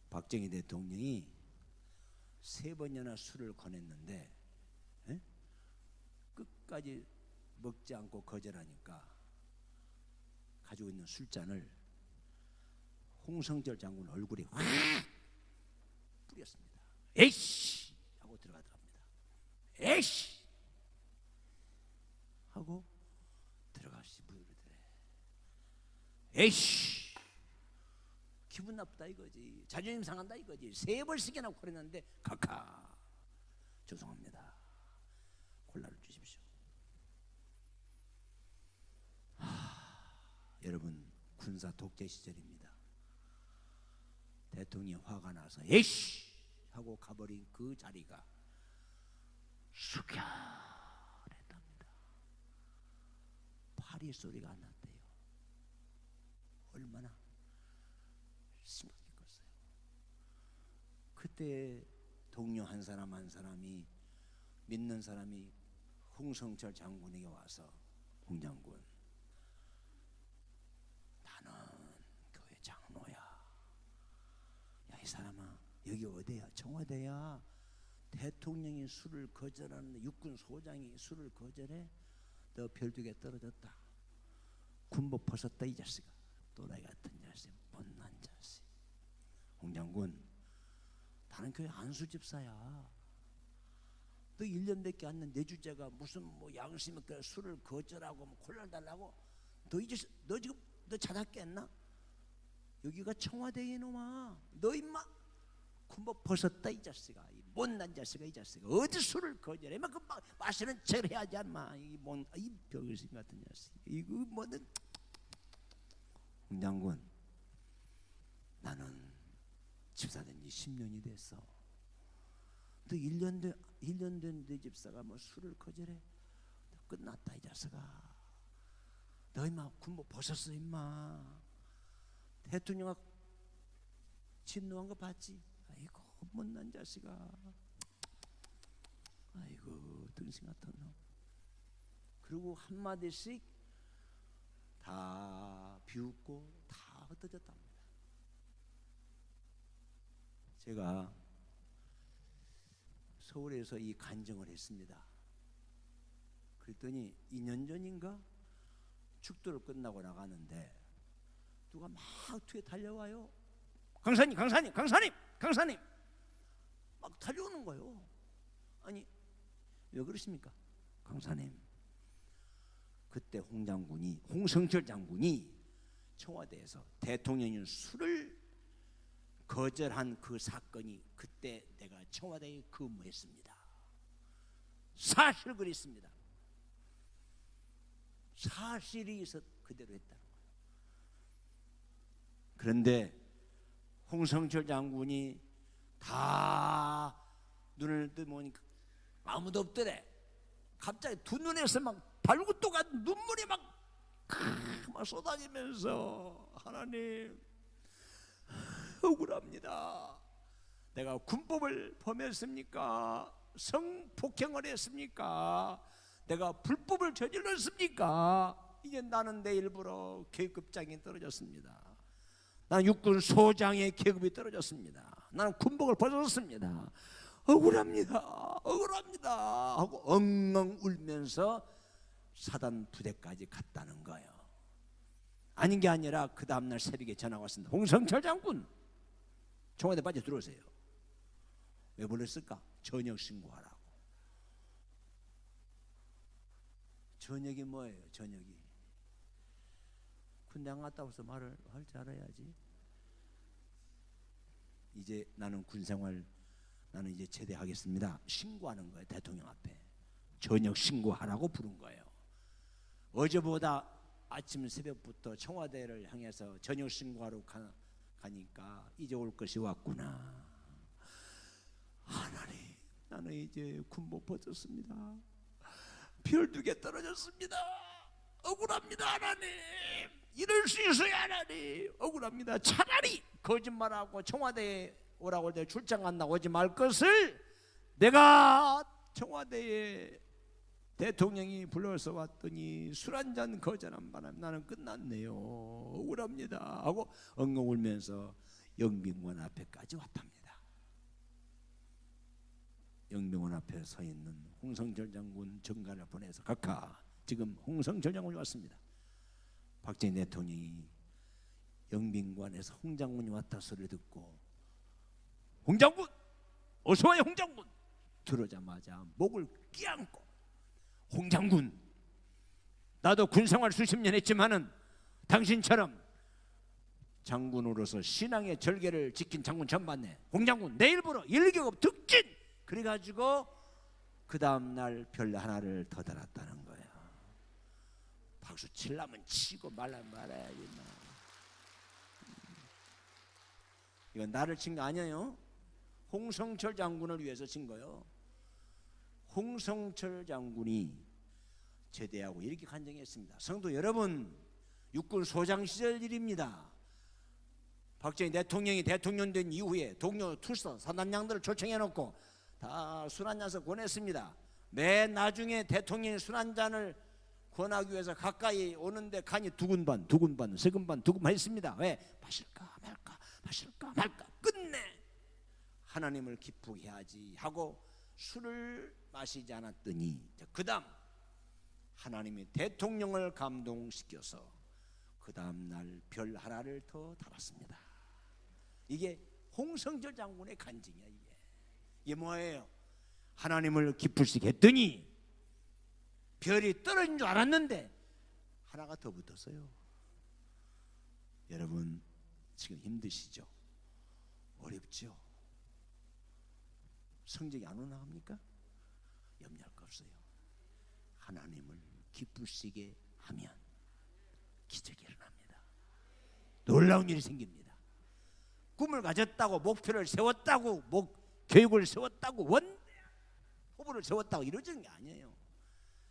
박정희 대통령이 3번이나 술을 권했는데 끝까지 먹지 않고 거절하니까 가지고 있는 술잔을 홍성철 장군 얼굴에 확 뿌렸습니다. 에이씨 하고 들어가더랍니다. 에이씨 하고 들어가시 부르더래. 에이씨 기분 나쁘다 이거지. 자존심 상한다 이거지. 3번씩이나 그랬는데 각하 죄송합니다. 콜라를 주십시오. 여러분 군사 독재 시절입니다. 대통령이 화가 나서 에이씨 하고 가버린 그 자리가 숙연했답니다. 파리 소리가 안 났대요. 얼마나 심각했겠어요. 그때 동료 한 사람 한 사람이 믿는 사람이 홍성철 장군에게 와서 홍 장군, 나는 교회 장로야. 야, 이 사람아, 여기 어디야? 청와대야. 대통령이 술을 거절하는데 육군 소장이 술을 거절해? 너 별두개 떨어졌다. 군복 벗었다 이 자식아. 또라이 같은 자식, 못난 자식. 홍 장군, 나는 교회 안수집사야. 너 1년밖에 안 된 내 주제가 무슨 뭐 양심 있게 술을 거절하고 뭐 콜라를 달라고? 너 이제 너 지금 너 자다 깼나? 여기가 청와대에 이놈아. 너 임마 군복 벗었다 이 자식아. 이 못난 자식아 이 자식아. 어디 술을 거절해? 막 그 마시는 척을 해야지 않마. 이 병신 같은 자식. 이거 뭐든. 홍 장군, 나는 집사된 지 10년이 됐어. 너 1년 된 내 집사가 뭐 술을 거절해? 끝났다 이 자식아. 너 임마 군복 벗었어 임마. 대통령 진노한 거 봤지? 아이고 못난 자식아. 아이고 등신 같은 놈. 그리고 한마디씩 다 비웃고 다 흩어졌답니다. 제가 서울에서 이 간증을 했습니다. 그랬더니 2년 전인가 축도를 끝나고 나가는데 누가 막 뒤에 달려와요. 강사님 막 달려오는 거예요. 아니 왜 그러십니까? 강사님, 그때 홍성철 장군이 청와대에서 대통령이 술을 거절한 그 사건이 그때 내가 청와대에 근무했습니다. 사실 그랬습니다. 사실이 있어 그대로 했다는 거예요. 그런데 홍성철 장군이 다 눈을 뜨보니까 아무도 없더래. 갑자기 두 눈에서 막 발구또가 눈물이 막 쏟아지면서 하나님 억울합니다. 내가 군법을 범했습니까? 성폭행을 했습니까? 내가 불법을 저질렀습니까? 이제 나는 내일부로 계급장이 떨어졌습니다. 나는 육군 소장의 계급이 떨어졌습니다. 나는 군복을 벗었습니다. 억울합니다 하고 엉엉 울면서 사단 부대까지 갔다는 거예요. 아닌 게 아니라 그 다음날 새벽에 전화가 왔습니다. 홍성철 장군, 청와대 빠져 들어오세요. 왜 불렀을까? 전역 신고하라고. 전역이 뭐예요? 전역이 군대 안 갔다 와서 말을 할 줄 알아야지. 이제 나는 군생활, 나는 이제 제대하겠습니다. 신고하는 거예요. 대통령 앞에 저녁 신고하라고 부른 거예요. 어제보다 아침 새벽부터 청와대를 향해서 저녁 신고하러 가니까 이제 올 것이 왔구나. 하나님, 나는 이제 군복 벗었습니다. 별 2개 떨어졌습니다. 억울합니다 하나님. 이럴 수 있어요 하나님. 억울합니다. 차라리 거짓말하고 청와대에 오라고 할 때 출장 갔나 오지 말 것을 내가 청와대에 대통령이 불러서 왔더니 술 한잔 거절한 바람 나는 끝났네요. 억울합니다 하고 엉엉 울면서 영빈관 앞에까지 왔답니다. 영빈관 앞에 서 있는 홍성철 장군 정가를 보내서 각하, 지금 홍성철 장군이 왔습니다. 박정희 대통령이 영빈관에서 홍 장군이 왔다 소리 듣고 홍 장군 어서 와요. 홍 장군 들어오자마자 목을 끼안고 홍 장군, 나도 군생활 수십 년 했지만은 당신처럼 장군으로서 신앙의 절개를 지킨 장군 처음 봤네. 홍 장군 내일부로 1계급 득진. 그래가지고 그 다음날 별 하나를 더 달았다는 거야. 박수 칠라면 치고 말아야지. 이건 나를 친 거 아니에요. 홍성철 장군을 위해서 친 거예요. 홍성철 장군이 제대하고 이렇게 간증했습니다. 성도 여러분, 육군 소장 시절 일입니다. 박정희 대통령이 대통령 된 이후에 동료 투서 사단장들을 초청해놓고 다 술 한 잔씩 권했습니다. 맨 나중에 대통령이 술 한 잔을 권하기 위해서 가까이 오는데 간이 두근반 세근반 했습니다. 왜? 마실까 말까 끝내 하나님을 기쁘게 해야지 하고 술을 마시지 않았더니 그 다음 하나님이 대통령을 감동시켜서 그 다음 날 별 하나를 더 달았습니다. 이게 홍성철 장군의 간증이야. 이게 뭐예요? 하나님을 기쁘시게 했더니 별이 떨어진 줄 알았는데 하나가 더 붙었어요. 여러분 지금 힘드시죠? 어렵죠? 성적이 안 올라갑니까? 염려할 거 없어요. 하나님을 기쁘시게 하면 기적이 일어납니다. 놀라운 일이 생깁니다. 꿈을 가졌다고, 목표를 세웠다고, 계획을 세웠다고, 포부를 세웠다고 이루어지는 게 아니에요.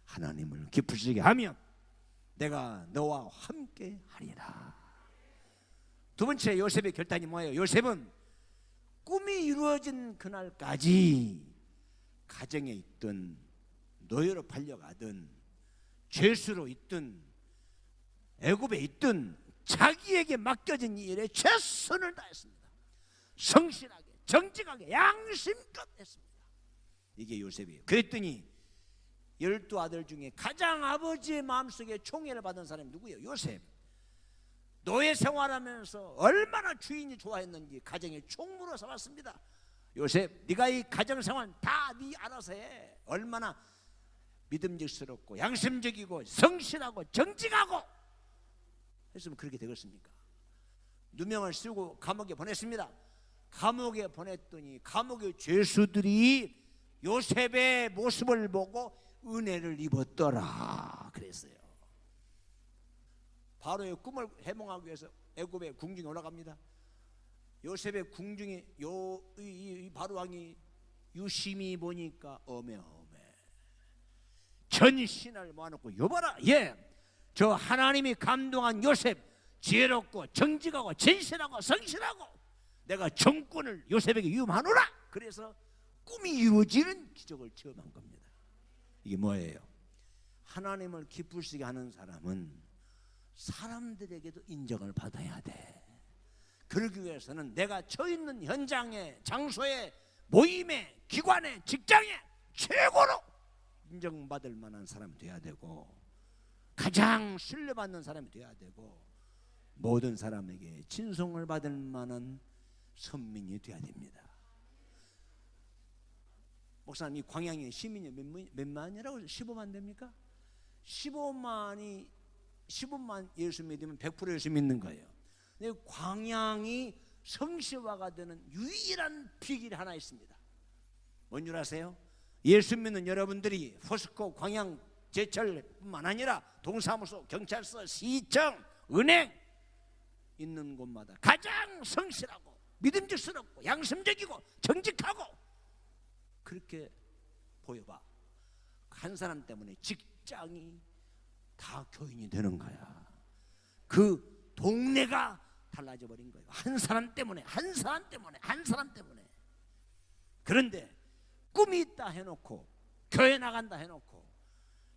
하나님을 기쁘시게 하면 내가 너와 함께 하리라. 두 번째 요셉의 결단이 뭐예요? 요셉은 꿈이 이루어진 그날까지 가정에 있든 노예로 팔려가든 죄수로 있든 애굽에 있든 자기에게 맡겨진 일에 최선을 다했습니다. 성실하게, 정직하게, 양심껏 했습니다. 이게 요셉이에요. 그랬더니 12아들 중에 가장 아버지의 마음속에 총애를 받은 사람이 누구예요? 요셉. 노예 생활하면서 얼마나 주인이 좋아했는지 가정의 총무로 삼았습니다. 요셉, 네가 이 가정 생활 다 네 알아서 해. 얼마나 믿음직스럽고 양심적이고 성실하고 정직하고 했으면 그렇게 되겠습니까? 누명을 쓰고 감옥에 보냈습니다. 감옥에 보냈더니 감옥의 죄수들이 요셉의 모습을 보고 은혜를 입었더라 그랬어요. 바로의 꿈을 해몽하기 위해서 애굽의 궁중에 올라갑니다. 요셉의 궁중에 이 바로 왕이 유심히 보니까 어메어메 전 신을 모아놓고 여봐라, 저 하나님이 감동한 요셉 지혜롭고 정직하고 진실하고 성실하고 내가 정권을 요셉에게 위임하노라. 그래서 꿈이 이루어지는 기적을 체험한 겁니다. 이게 뭐예요? 하나님을 기쁘시게 하는 사람은 사람들에게도 인정을 받아야 돼. 그러기 위해서는 내가 처 있는 현장에, 장소에, 모임에, 기관에, 직장에 최고로 인정받을 만한 사람이 돼야 되고 가장 신뢰받는 사람이 돼야 되고 모든 사람에게 친송을 받을 만한 선민이 돼야 됩니다. 목사님, 이 광양에 시민이 몇 만이라고 15만 됩니까? 15만이 15만 예수 믿으면 100% 예수 믿는 거예요. 근데 광양이 성시화가 되는 유일한 비결이 하나 있습니다. 뭔 줄 아세요? 예수 믿는 여러분들이 포스코, 광양, 제철뿐만 아니라 동사무소, 경찰서, 시청, 은행 있는 곳마다 가장 성실하고 믿음직스럽고 양심적이고 정직하고 그렇게 보여봐. 한 사람 때문에 직장이 다 교인이 되는 거야. 그 동네가 달라져 버린 거예요. 한 사람 때문에. 그런데 꿈이 있다 해놓고 교회 나간다 해놓고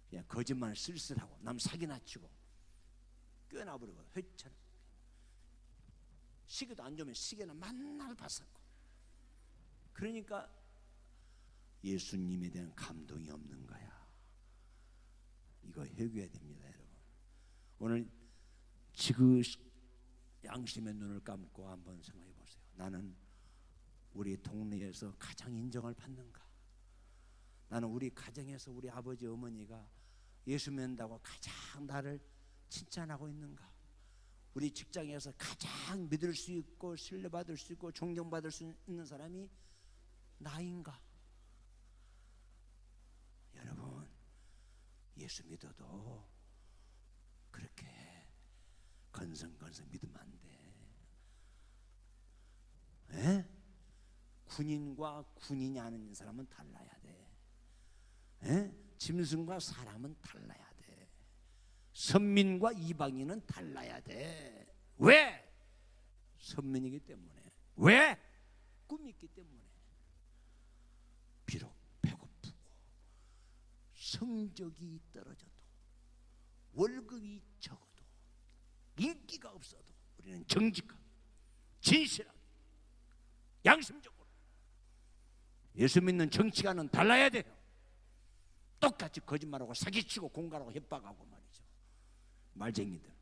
그냥 거짓말 쓸쓸하고 남 사기나 치고 껴나버리고 회천 시계도 안 좋으면 시계는 만날 봤었고 그러니까 예수님에 대한 감동이 없는 거야. 이거 회개해야 됩니다, 여러분. 오늘 지그 양심의 눈을 감고 한번 생각해 보세요. 나는 우리 동네에서 가장 인정을 받는가? 나는 우리 가정에서 우리 아버지 어머니가 예수 믿는다고 가장 나를 칭찬하고 있는가? 우리 직장에서 가장 믿을 수 있고 신뢰받을 수 있고 존경받을 수 있는 사람이 나인가? 여러분, 예수 믿어도 그렇게 건성건성 믿으면 안 돼. 에? 군인과 군인이 아닌 사람은 달라야 돼. 에? 짐승과 사람은 달라야 돼. 선민과 이방인은 달라야 돼. 왜? 선민이기 때문에. 왜? 꿈이 있기 때문에. 비록 배고프고 성적이 떨어져도 월급이 적어도 인기가 없어도 우리는 정직하고 진실하고 양심적으로 예수 믿는 정치가는 달라야 돼요. 똑같이 거짓말하고 사기치고 공갈하고 협박하고 말이죠. 말쟁이들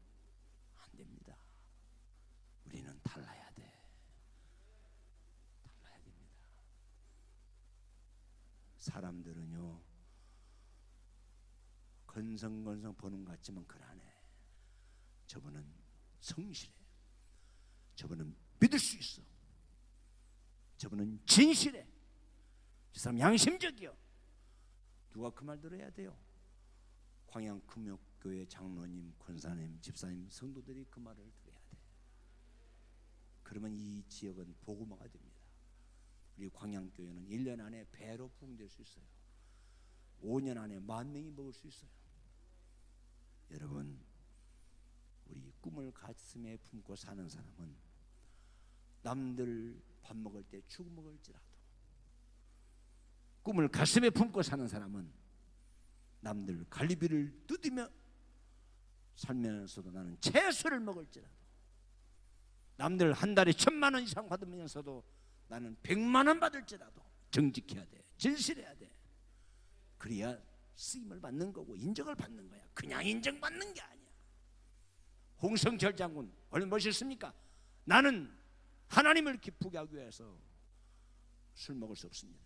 안 됩니다. 우리는 달라야 돼. 달라야 됩니다. 사람들은요 건성건성 보는 것 같지만 그러네. 저분은 성실해. 저분은 믿을 수 있어. 저분은 진실해. 저 사람 양심적이요. 누가 그 말 들어야 돼요? 광양 금욕교회 장로님, 권사님, 집사님, 성도들이 그 말을 들어야 돼. 그러면 이 지역은 복음화가 됩니다. 우리 광양교회는 1년 안에 배로 부흥될 수 있어요. 5년 안에 10,000명이 먹을 수 있어요. 여러분, 우리 꿈을 가슴에 품고 사는 사람은 남들 밥 먹을 때 죽 먹을지라도 꿈을 가슴에 품고 사는 사람은 남들 갈비를 뜯으며 살면서도 나는 채소를 먹을지라도 남들 한 달에 1,000,000원 이상 받으면서도 나는 100만원 받을지라도 정직해야 돼. 진실해야 돼. 그래야 쓰임을 받는 거고 인정을 받는 거야. 그냥 인정받는 게 아니야. 홍성철 장군 얼마나 멋있습니까? 나는 하나님을 기쁘게 하기 위해서 술 먹을 수 없습니다.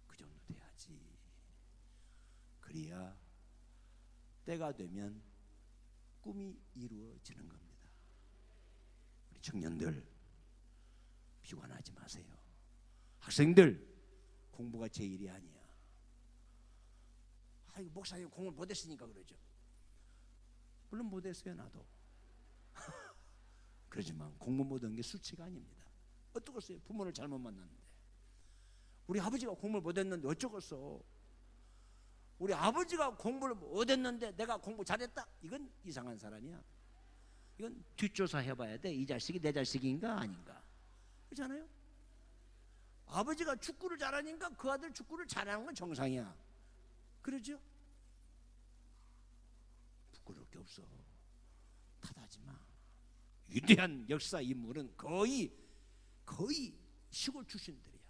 그 정도 돼야지. 그래야 때가 되면 꿈이 이루어지는 겁니다. 우리 청년들 비관하지 마세요. 학생들 공부가 제 일이 아니야. 아이고 목사님 공부를 못했으니까 그러죠. 물론 못했어요 나도. 그렇지만 공부 못한 게 수치가 아닙니다. 어쩌겠어요. 부모를 잘못 만났는데. 우리 아버지가 공부를 못했는데 어쩌겠어. 우리 아버지가 공부를 못했는데 내가 공부 잘했다? 이건 이상한 사람이야. 이건 뒷조사 해봐야 돼. 이 자식이 내 자식인가 아닌가. 그렇잖아요. 아버지가 축구를 잘하니까 그 아들 축구를 잘하는 건 정상이야. 그러죠? 부끄러울 게 없어. 탓하지 마. 위대한 역사 인물은 거의 시골 출신들이야.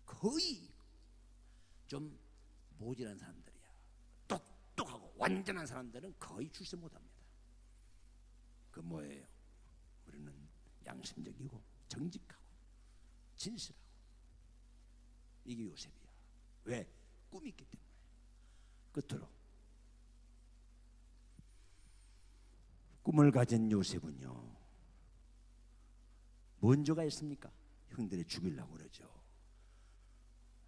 거의 좀 모질한 사람들이야. 똑똑하고 완전한 사람들은 거의 출세 못합니다. 그 뭐예요? 우리는 양심적이고 정직하고 진실하고. 이게 요셉이야. 왜? 꿈이 있기 때문에. 끝으로 꿈을 가진 요셉은요, 먼저가 있습니까? 형들이 죽이려고 그러죠.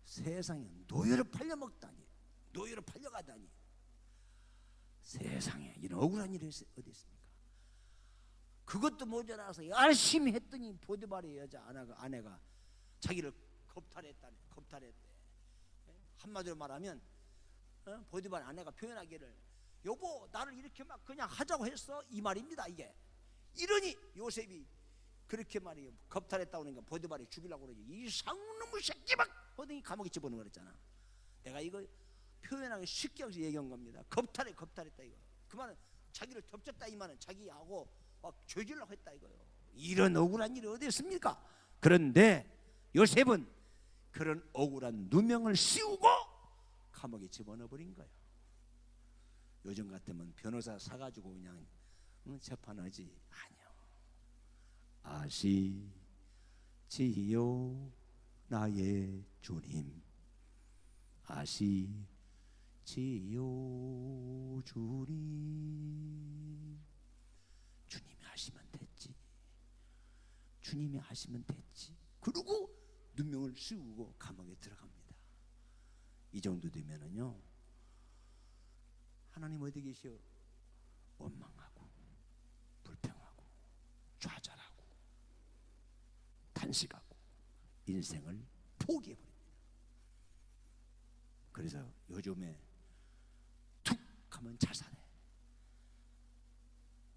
세상에 노예로 팔려먹다니, 노예로 팔려가다니, 세상에 이런 억울한 일이 어디 있습니까? 그것도 모자라서 열심히 했더니 보디발의 여자 아내가 자기를 겁탈했대. 한마디로 말하면 보디발 아내가 표현하기를, 여보 나를 이렇게 막 그냥 하자고 했어, 이 말입니다. 이게 이러니 요셉이 그렇게 말이에요, 겁탈했다고 그러니까 보디발이 죽이려고 그러지. 이 상놈의 새끼 막 하더니 감옥에 집어넣어 그랬잖아. 내가 이거 표현하기 쉽게 해서 얘기한 겁니다. 겁탈했다 이거. 그 말은 자기를 덮쳤다 이 말은 자기하고 막 죄질라고 했다 이거요. 이런 억울한 일이 어디 있습니까? 그런데 요셉은 그런 억울한 누명을 씌우고 감옥에 집어넣어 버린 거예요. 요즘 같으면 변호사 사가지고 그냥 재판하지. 아니요. 아시지요 나의 주님, 아시지요 주님. 주님이 하시면 됐지. 주님이 하시면 됐지. 그리고 누명을 씌우고 감옥에 들어갑니다. 이 정도 되면은요, 하나님 어디 계셔? 원망하고 불평하고 좌절하고 탄식하고 인생을 포기해버립니다. 그래서 요즘에 툭 하면 자살해.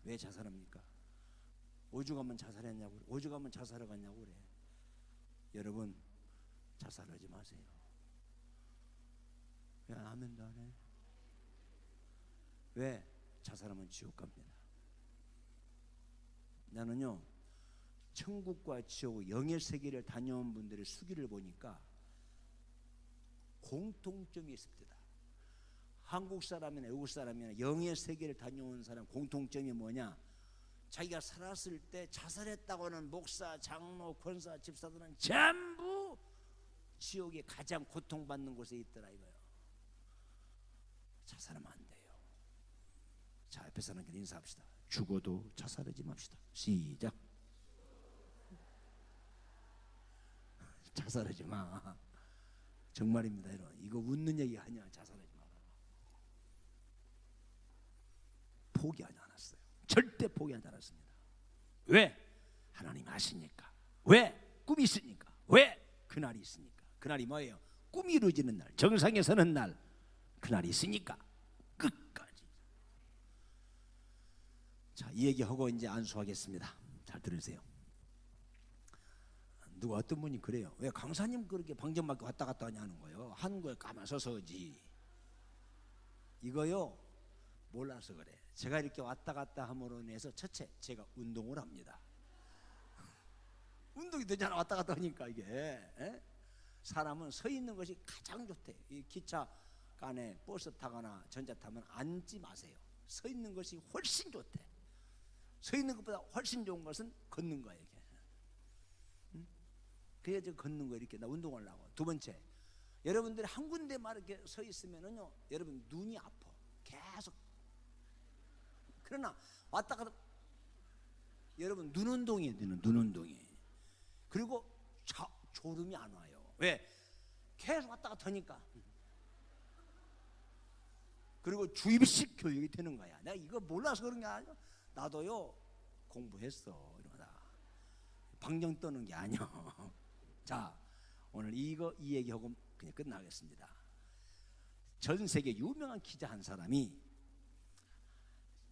왜 자살합니까? 오죽하면 자살했냐고, 오죽하면 자살을 갔냐고 그래. 여러분 자살하지 마세요. 왜 아멘도 안 해? 왜? 자살하면 지옥 갑니다. 나는요, 천국과 지옥, 영의 세계를 다녀온 분들의 수기를 보니까 공통점이 있습니다. 한국 사람이나 외국 사람이나 영의 세계를 다녀온 사람 공통점이 뭐냐? 자기가 살았을 때 자살했다고 하는 목사, 장로, 권사, 집사들은 전부 지옥에 가장 고통받는 곳에 있더라 이거예요. 자살하면 안 돼요. 자, 옆에 사람끼리 인사합시다. 죽어도 자살하지 맙시다. 시작. 자살하지 마. 정말입니다. 이거 웃는 얘기 아니야. 자살하지 마라. 포기하지 않았어요. 절대 포기하지 않았습니다. 왜? 하나님 아시니까. 왜? 꿈이 있으니까. 왜? 그날이 있으니까. 그날이 뭐예요? 꿈이 이루어지는 날, 정상에 서는 날, 그날이 있으니까 끝까지. 자, 이 얘기하고 이제 안수하겠습니다. 잘 들으세요. 누가 어떤 분이 그래요. 왜 강사님 그렇게 방정맞게 왔다 갔다 하냐는 거예요. 한국에 가만 서서지. 이거요, 몰라서 그래. 제가 이렇게 왔다 갔다 함으로 인해서 첫째, 제가 운동을 합니다. 운동이 되잖아, 왔다 갔다 하니까 이게. 에? 사람은 서 있는 것이 가장 좋대. 이 기차 안에 버스 타거나 전차 타면 앉지 마세요. 서 있는 것이 훨씬 좋대. 서 있는 것보다 훨씬 좋은 것은 걷는 거예요. 이게. 응? 그래서 걷는 거 이렇게 나 운동하려고. 두 번째, 여러분들이 한 군데만 이렇게 서 있으면은요, 여러분 눈이 아파. 계속. 그러나 왔다 갔다 여러분 눈 운동이 되는 눈 운동이. 그리고 졸음이 안 와요. 왜? 계속 왔다 갔다 하니까. 그리고 주입식 교육이 되는 거야. 내가 이거 몰라서 그런 게 아니야. 나도요 공부했어. 이러다 방정 떠는 게 아니야. 자, 오늘 이 얘기하고 그냥 끝나겠습니다. 전 세계 유명한 기자 한 사람이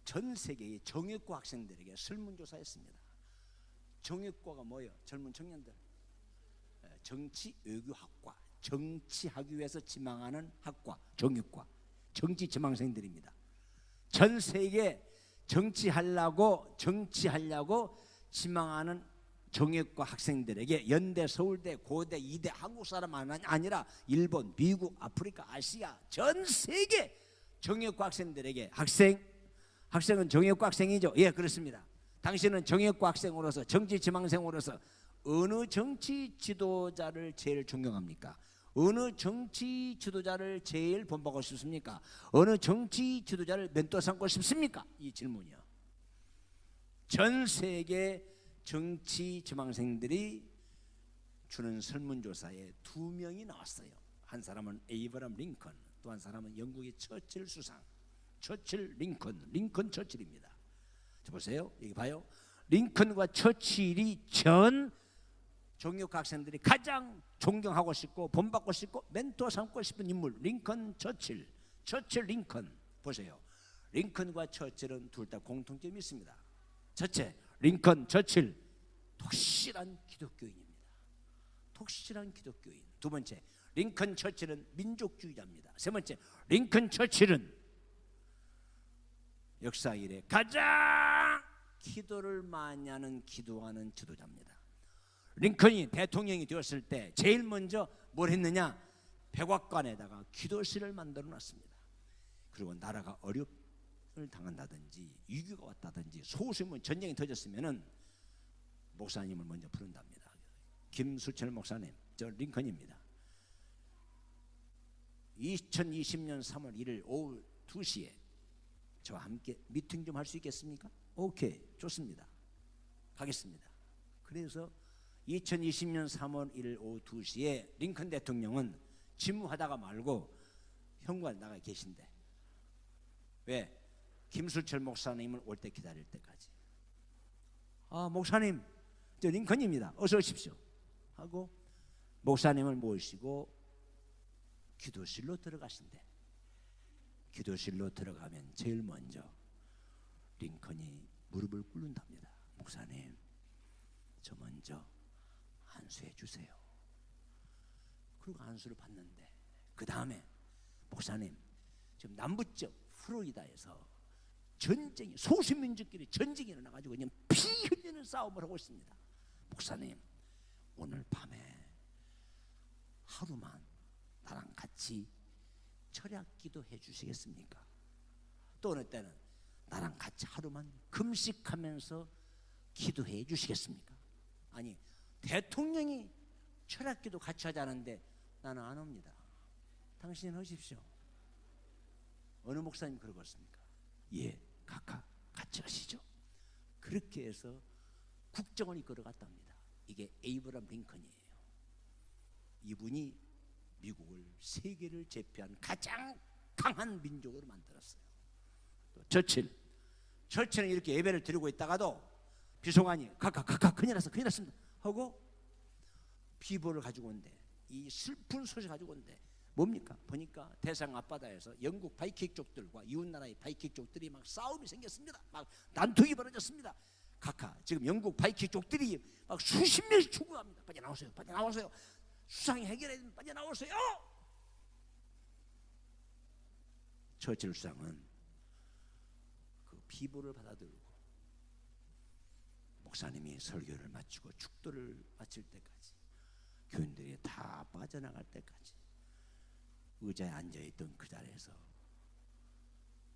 전 세계의 정외과 학생들에게 설문조사했습니다. 정외과가 뭐예요? 젊은 청년들. 정치 외교학과, 정치하기 위해서 지망하는 학과, 정외과. 정치 지망생들입니다. 전 세계 정치하려고 지망하는 정외과 학생들에게 연대, 서울대, 고대, 이대, 한국 사람 아니라 일본, 미국, 아프리카, 아시아 전 세계 정외과 학생들에게 학생은 정외과 학생이죠. 예, 그렇습니다. 당신은 정외과 학생으로서 정치 지망생으로서 어느 정치 지도자를 제일 존경합니까? 어느 정치 지도자를 제일 본보고 싶습니까? 어느 정치 지도자를 멘토 삼고 싶습니까? 이 질문이요. 전 세계 정치 지망생들이 주는 설문조사에 2명이 나왔어요. 한 사람은 에이브람 링컨, 또 한 사람은 영국의 처칠 수상. 처칠 링컨 처칠입니다. 자, 보세요. 여기 봐요. 링컨과 처칠이 전 종교학 학생들이 가장 존경하고 싶고 본받고 싶고 멘토 삼고 싶은 인물. 링컨 처칠 링컨. 보세요. 링컨과 처칠은 둘 다 공통점이 있습니다. 첫째, 링컨 처칠 독실한 기독교인입니다. 독실한 기독교인. 두 번째, 링컨 처칠은 민족주의자입니다. 세 번째, 링컨 처칠은 역사 이래 가장 기도를 많이 하는 기도하는 지도자입니다. 링컨이 대통령이 되었을 때 제일 먼저 뭘 했느냐? 백악관에다가 기도실을 만들어 놨습니다. 그리고 나라가 어려움을 당한다든지 위기가 왔다든지 소수면 전쟁이 터졌으면은 목사님을 먼저 부른답니다. 김수철 목사님, 저 링컨입니다. 2020년 3월 1일 오후 2시에 저와 함께 미팅 좀 할 수 있겠습니까? 오케이, 좋습니다. 가겠습니다. 그래서 2020년 3월 1일 오후 2시에 링컨 대통령은 집무하다가 말고 현관 나가 계신데, 왜? 김수철 목사님을 올 때 기다릴 때까지. 아, 목사님, 저 링컨입니다. 어서 오십시오 하고 목사님을 모시고 기도실로 들어가신대. 기도실로 들어가면 제일 먼저 링컨이 무릎을 꿇는답니다. 목사님, 저 먼저 안수해 주세요. 그리고 안수를 받는데, 그 다음에 목사님, 지금 남부쪽 플로리다에서 전쟁이, 소수민족끼리 전쟁이 일어나가지고 그냥 피 흘리는 싸움을 하고 있습니다. 목사님, 오늘 밤에 하루만 나랑 같이 철야기도 해주시겠습니까? 또 어느 때는 나랑 같이 하루만 금식하면서 기도해 주시겠습니까? 아니, 대통령이 철야기도 같이 하자는데 나는 안 옵니다. 당신은 하십시오. 어느 목사님 그러겠습니까? 예, 각각 같이 하시죠. 그렇게 해서 국정을 이끌어갔답니다. 이게 에이브람 링컨이에요. 이분이 미국을, 세계를 제패한 가장 강한 민족으로 만들었어요. 또 처칠은 이렇게 예배를 드리고 있다가도 비서관이 각각 큰일 났습니다 하고 비보를 가지고 온대. 이 슬픈 소식 가지고 온대. 뭡니까? 보니까 대상 앞바다에서 영국 바이킹족들과 이웃나라의 바이킹족들이 막 싸움이 생겼습니다. 막 난투기 벌어졌습니다. 각각 지금 영국 바이킹족들이 막 수십 명씩 죽어갑니다. 빨리 나오세요. 수상이 해결해야 되면 빨리 나오세요. 처칠 수상은 그 비보를 받아들고 목사님이 설교를 마치고 축도를 마칠 때까지, 교인들이 다 빠져나갈 때까지 의자에 앉아있던 그 자리에서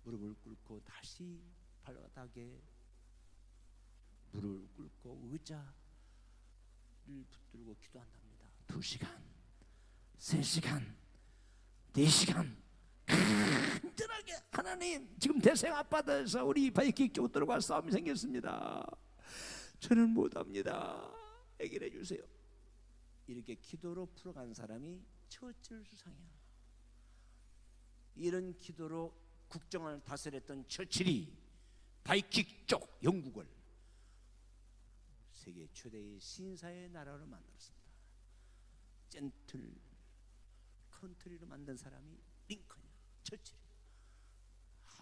무릎을 꿇고 다시 바닥에 무릎을 꿇고 의자를 붙들고 기도한답니다. 2시간, 3시간, 4시간 간절하게, 하나님, 지금 대생 앞바다에서 우리 바이킹 쪽들과 싸움이 생겼습니다. 저는 못합니다. 해결해 주세요. 이렇게 기도로 풀어간 사람이 처칠 수상이야. 이런 기도로 국정을 다스렸던 처칠이 바이킹 쪽 영국을 세계 최대의 신사의 나라로 만들었습니다. 젠틀 컨트리로 만든 사람이 링컨이야. 처칠이야.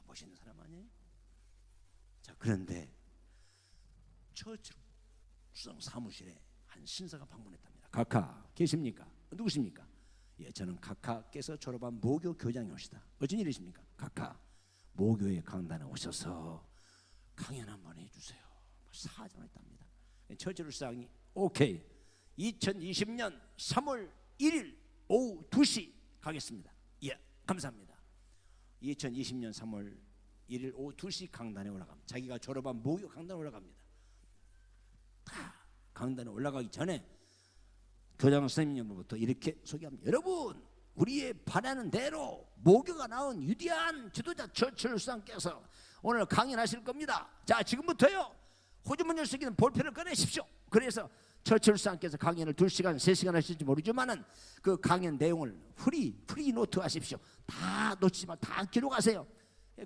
멋있는 사람 아니에요? 자, 그런데 처칠 수상 사무실에 한 신사가 방문했답니다. 카카 계십니까? 누구십니까? 예, 저는 카카께서 졸업한 모교 교장이 오시다. 어쩐 일이십니까? 카카, 모교의 강단에 오셔서 강연 한번 해주세요. 사정을 했답니다. 처칠 수상이 오케이, 2020년 3월 1일 오후 2시 가겠습니다. 예, 감사합니다. 2020년 3월 1일 오후 2시 강단에 올라갑니다. 자기가 졸업한 모교 강단에 올라갑니다. 강단에 올라가기 전에 교장 선생님으로부터 이렇게 소개합니다. 여러분, 우리의 바라는 대로 모교가 나온 위대한 지도자 처칠 수상께서 오늘 강연하실 겁니다. 자, 지금부터요 호주머니를 쓰기는 볼펜을 꺼내십시오. 그래서 처칠 스님께서 강연을 2시간, 3시간 하실지 모르지만은 그 강연 내용을 프리 노트 하십시오. 다 놓치지만 다 기록하세요.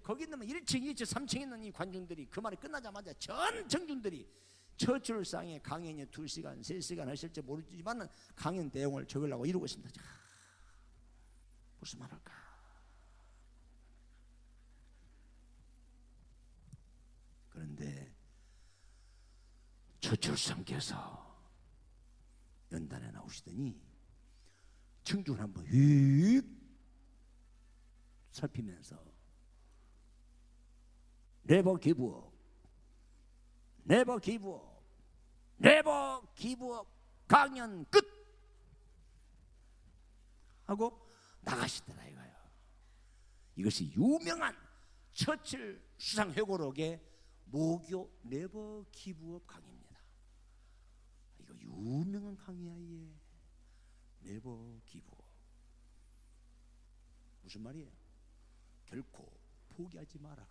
거기 있는 1층, 2층, 3층에 있는 이 관중들이 그 말이 끝나자마자 전 청중들이 처칠 스님의 강연이 2시간, 3시간 하실지 모르지만은 강연 내용을 적으려고 이러고 있습니다. 무슨 말할까? 그런데 처칠 스님께서 연단에 나오시더니 청중을 한번 휙 살피면서 네버 기브업, 네버 기브업, 네버 기브업 강연 끝 하고 나가시더라 이거예요. 이것이 유명한 처칠 수상 회고록의 모교 네버 기브업 강의입니다. 이거 유명한 강의야 이게. 네버 기브업 무슨 말이에요? 결코 포기하지 마라.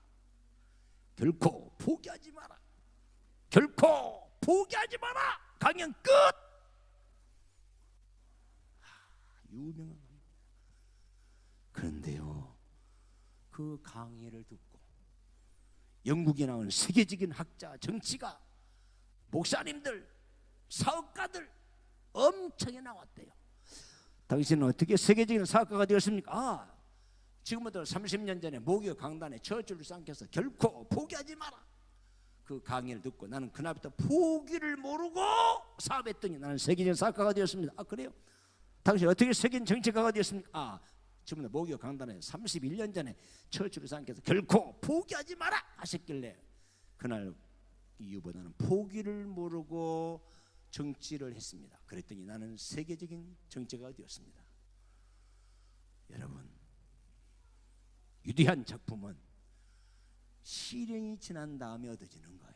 결코 포기하지 마라. 결코 포기하지 마라. 강연 끝. 유명한 강의. 그런데요, 그 강의를 듣고 영국에 나온 세계적인 학자, 정치가, 목사님들, 사업가들 엄청나게 나왔대요. 당신은 어떻게 세계적인 사업가가 되었습니까? 지금부터 30년 전에 모교 강단에 처칠 스님께서 결코 포기하지 마라. 그 강의를 듣고 나는 그날부터 포기를 모르고 사업했더니 나는 세계적인 사업가가 되었습니다. 그래요? 당신 어떻게 세계적인 정치가가 되었습니까? 지금부터 모교 강단에 31년 전에 처칠 스님께서 결코 포기하지 마라 하셨길래 그날 이후보다는 포기를 모르고 정치를 했습니다. 그랬더니 나는 세계적인 정치가가 되었습니다. 여러분, 위대한 작품은 시련이 지난 다음에 얻어지는 거예요.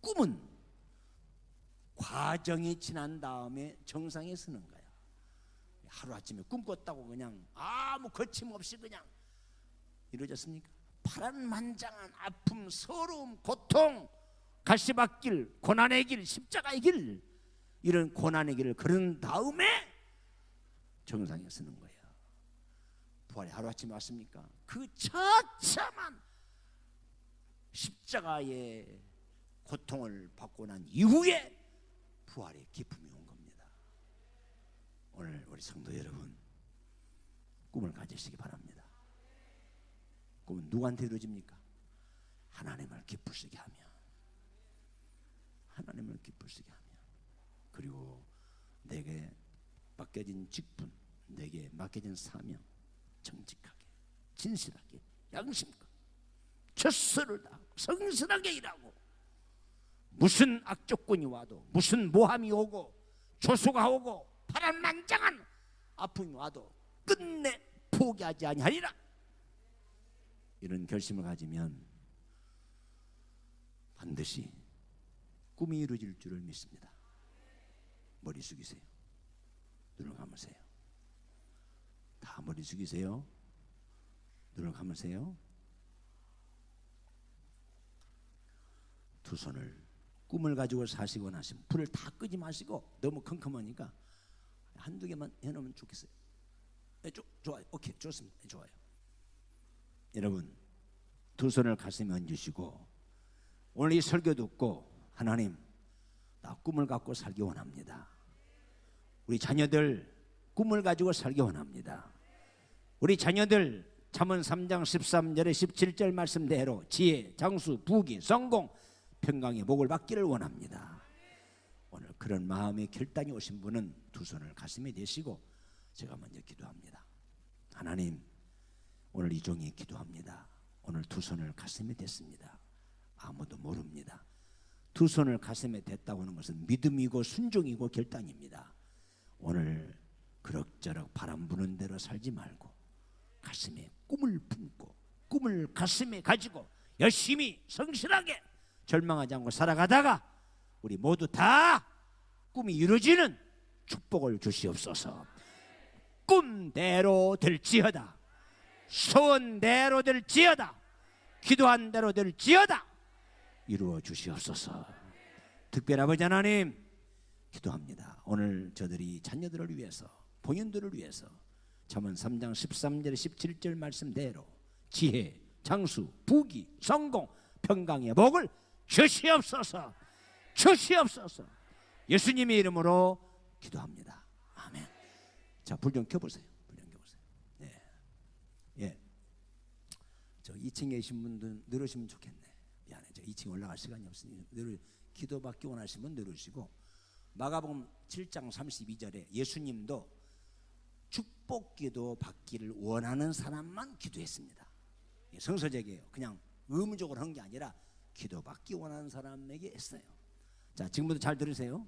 꿈은 과정이 지난 다음에 정상에 서는 거야. 하루아침에 꿈 꿨다고 그냥 아무 거침없이 그냥 이루어졌습니까? 파란만장한 아픔, 서러움, 고통, 가시밭길, 고난의 길, 십자가의 길, 이런 고난의 길을 걸은 다음에 정상에 서는 거예요. 부활이 하루아침에 왔습니까? 그 처참한 십자가의 고통을 받고 난 이후에 부활의 기쁨이 온 겁니다. 오늘 우리 성도 여러분, 꿈을 가지시기 바랍니다. 꿈은 누구한테 이루어집니까? 하나님을 기쁘시게 하며, 하나님을 기쁘시게 하며, 그리고 내게 맡겨진 직분, 내게 맡겨진 사명, 정직하게, 진실하게, 양심껏 최선을 다하고 성실하게 일하고, 무슨 악조건이 와도, 무슨 모함이 오고, 조소가 오고, 파란만장한 아픔이 와도 끝내 포기하지 아니하리라. 이런 결심을 가지면 반드시 꿈이 이루어질 줄을 믿습니다. 머리 숙이세요. 눈을 감으세요. 다 머리 숙이세요. 눈을 감으세요. 두 손을 꿈을 가지고 사시고 나시면 불을 다 끄지 마시고, 너무 컴컴하니까 한두 개만 해놓으면 좋겠어요. 좋아요. 오케이, 좋습니다. 좋아요. 여러분, 두 손을 가슴에 얹으시고 오늘 이 설교 듣고, 하나님, 나 꿈을 갖고 살기 원합니다. 우리 자녀들 꿈을 가지고 살기 원합니다. 우리 자녀들 잠언 3장 13절에 17절 말씀대로 지혜, 장수, 부귀, 성공, 평강의 복을 받기를 원합니다. 오늘 그런 마음의 결단이 오신 분은 두 손을 가슴에 대시고 제가 먼저 기도합니다. 하나님, 오늘 이 종이 기도합니다. 오늘 두 손을 가슴에 댔습니다. 아무도 모릅니다. 두 손을 가슴에 댔다고 하는 것은 믿음이고 순종이고 결단입니다. 오늘 그럭저럭 바람 부는 대로 살지 말고 가슴에 꿈을 품고 꿈을 가슴에 가지고 열심히 성실하게 절망하지 않고 살아가다가 우리 모두 다 꿈이 이루어지는 축복을 주시옵소서. 꿈대로 될지어다. 소원대로 될지어다. 기도한 대로 될지어다. 이루어 주시옵소서. 특별히 아버지 하나님 기도합니다. 오늘 저들이 자녀들을 위해서, 본인들을 위해서 잠언 3장 13절 17절 말씀대로 지혜, 장수, 부귀, 성공, 평강의 복을 주시옵소서. 주시옵소서. 예수님의 이름으로 기도합니다. 아멘. 자, 불 좀 켜보세요. 불 좀 켜보세요. 예, 예. 저 2층에 계신 분들 늘으시면 좋겠네. 미안해, 저 2층 올라갈 시간이 없으니 기도받기 원하시면 늘으시고, 마가복음 7장 32절에 예수님도 축복기도 받기를 원하는 사람만 기도했습니다. 성서적이에요. 그냥 의무적으로 한 게 아니라 기도받기 원하는 사람에게 했어요. 자, 지금부터 잘 들으세요.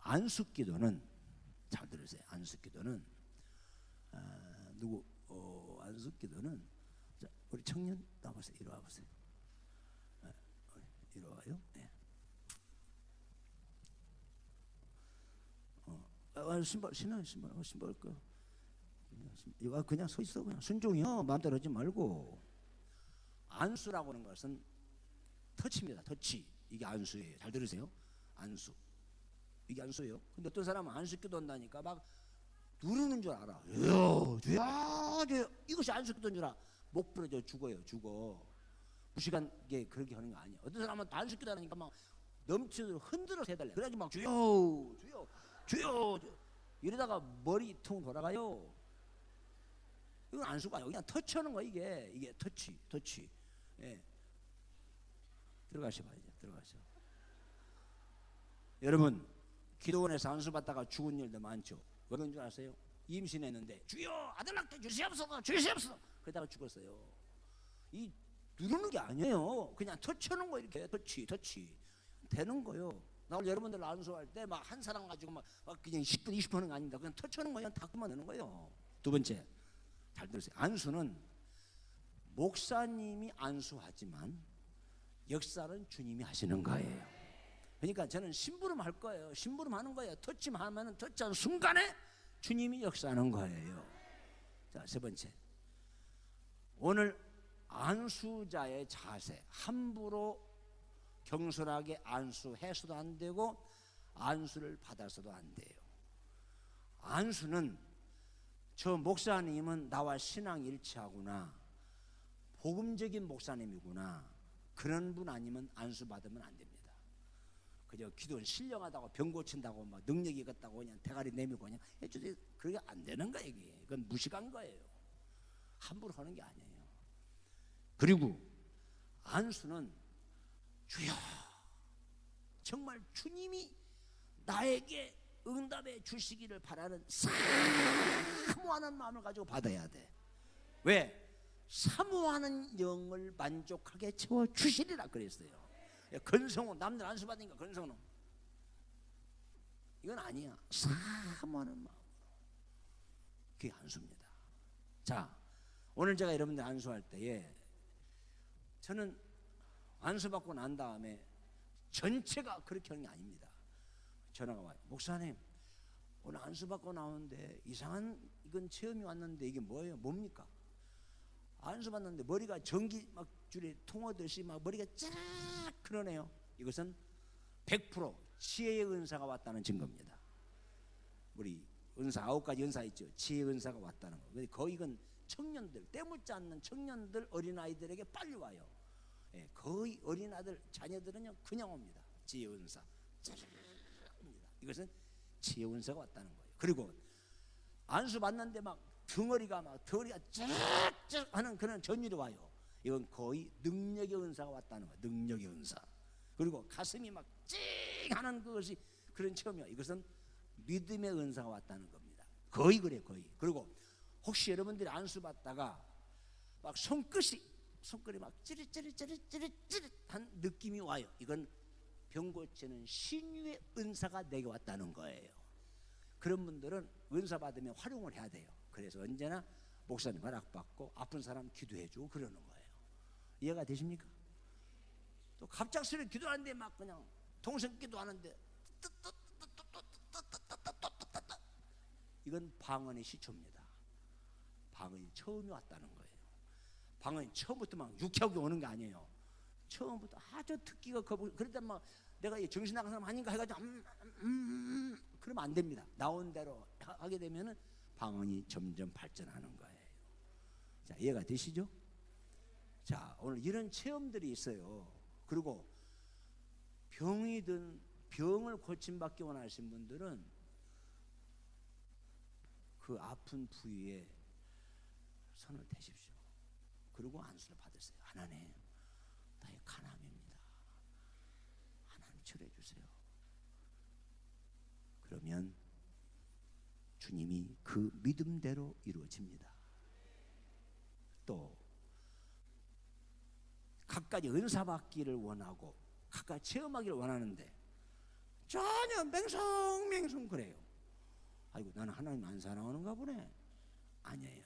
안수기도는, 잘 들으세요. 안수기도는 안수기도는, 자, 우리 청년 나와보세요. 이리 와보세요. 이리 와요. 네. 신발 신어요. 신발 거. 이거 그냥 서 있어. 그냥 순종이요. 마음대로 하지 말고. 안수라고 하는 것은 터치입니다. 터치. 이게 안수예요. 잘 들으세요. 안수. 이게 안수예요. 근데 어떤 사람은 안수기도 한다니까 막 누르는 줄 알아. 이것이 안수기도인 줄 알아. 목 부러져 죽어요. 죽어. 무식하게 그렇게 하는 거 아니야. 어떤 사람은 안수기도 하니까 막 넘치도록 흔들어서 해달래. 그래야지 막 주여 이러다가 머리 퉁 돌아가요. 이건 안수가 아니고 그냥 터치하는 거야. 이게 터치. 예. 들어가셔 봐야죠. 들어가셔. 여러분, 기도원에서 안수 받다가 죽은 일도 많죠. 왜 그런 줄 아세요? 임신했는데 주여 아들 낳게 주시옵소서. 그러다가 죽었어요. 이 누르는 게 아니에요. 그냥 터치하는 거. 이렇게 터치 되는 거요. 나 오늘 여러분들 안수할 때 막 한 사람 가지고 막 그냥 10분 20분 하는 거 아닙니다. 그냥 터치하는 거예요. 다 그만 되는 거예요. 두 번째, 잘 들으세요. 안수는 목사님이 안수하지만 역사는 주님이 하시는 거예요. 그러니까 저는 심부름 할 거예요. 심부름 하는 거예요. 터치하면은 터치한 순간에 주님이 역사하는 거예요. 자, 세 번째, 오늘 안수자의 자세, 함부로 경솔하게 안수해서도 안 되고 안수를 받아서도 안 돼요. 안수는 저 목사님은 나와 신앙이 일치하구나, 복음적인 목사님이구나, 그런 분 아니면 안수 받으면 안 됩니다. 그저 기도는 신령하다고 병 고친다고 막 능력이 있다고 그냥 대가리 내밀고 그냥 해주세요. 그게 안 되는 거예요. 이건 무식한 거예요. 함부로 하는 게 아니에요. 그리고 안수는 주여, 정말 주님이 나에게 응답해 주시기를 바라는 사모하는 마음을 가지고 받아야 돼. 왜? 사모하는 영을 만족하게 채워 주시리라 그랬어요. 건성은 남들 안수 받으니까 건성은 이건 아니야. 사모하는 마음으로. 그게 안수입니다. 자, 오늘 제가 여러분들 안수할 때에 저는 안수 받고 난 다음에 전체가 그렇게 하는 게 아닙니다. 전화가 와요. 목사님, 오늘 안수 받고 나오는데 이상한 이건 체험이 왔는데 이게 뭐예요? 뭡니까? 안수 받는데 머리가 전기 막 줄에 통하듯이 막 머리가 쫙 그러네요. 이것은 100% 지혜의 은사가 왔다는 증거입니다. 우리 은사 9가지 은사 있죠. 지혜의 은사가 왔다는 거. 근데 거의 이건 청년들, 때묻지 않는 청년들, 어린아이들에게 빨리 와요. 예, 거의 어린아들 자녀들은요 그냥 옵니다. 지혜의 은사 옵니다. 이것은 지혜의 은사가 왔다는 거예요. 그리고 안수 받는데 막 덩어리가 쫙쫙 하는 그런 전율이 와요. 이건 거의 능력의 은사가 왔다는 거예요. 능력의 은사. 그리고 가슴이 막 찡 하는 그것이 그런 체험이에요. 이것은 믿음의 은사가 왔다는 겁니다. 거의 그래요. 거의. 그리고 혹시 여러분들이 안수 받다가 막 손끝이 막 찌릿한 느낌이 와요. 이건 병 고치는 신유의 은사가 내게 왔다는 거예요. 그런 분들은 은사 받으면 활용을 해야 돼요. 그래서 언제나 목사님 허락받고 아픈 사람 기도해주고 그러는 거예요. 이해가 되십니까? 또 갑작스레 기도하는데 막 그냥 동생 기도하는데 이건 방언의 시초입니다. 방언이 처음이 왔다는 거예요. 방언이 처음부터 막 유쾌하게 오는 게 아니에요. 처음부터 아주 듣기가 거부. 그러다 막 내가 정신 나간 사람 아닌가 해가지고 그러면 안 됩니다. 나온 대로 하게 되면은 방언이 점점 발전하는 거예요. 자, 이해가 되시죠? 자, 오늘 이런 체험들이 있어요. 그리고 병이든 병을 고침받기 원하시는 분들은 그 아픈 부위에 손을 대십시오. 그리고 안수를 받으세요. 하나님, 나의 간암입니다. 하나님 치료해 주세요. 그러면 주님이 그 믿음대로 이루어집니다. 또 각가지 은사 받기를 원하고 각각 체험하기를 원하는데 전혀 맹성맹성 그래요. 아이고, 나는 하나님 안 사랑하는가 보네. 아니에요.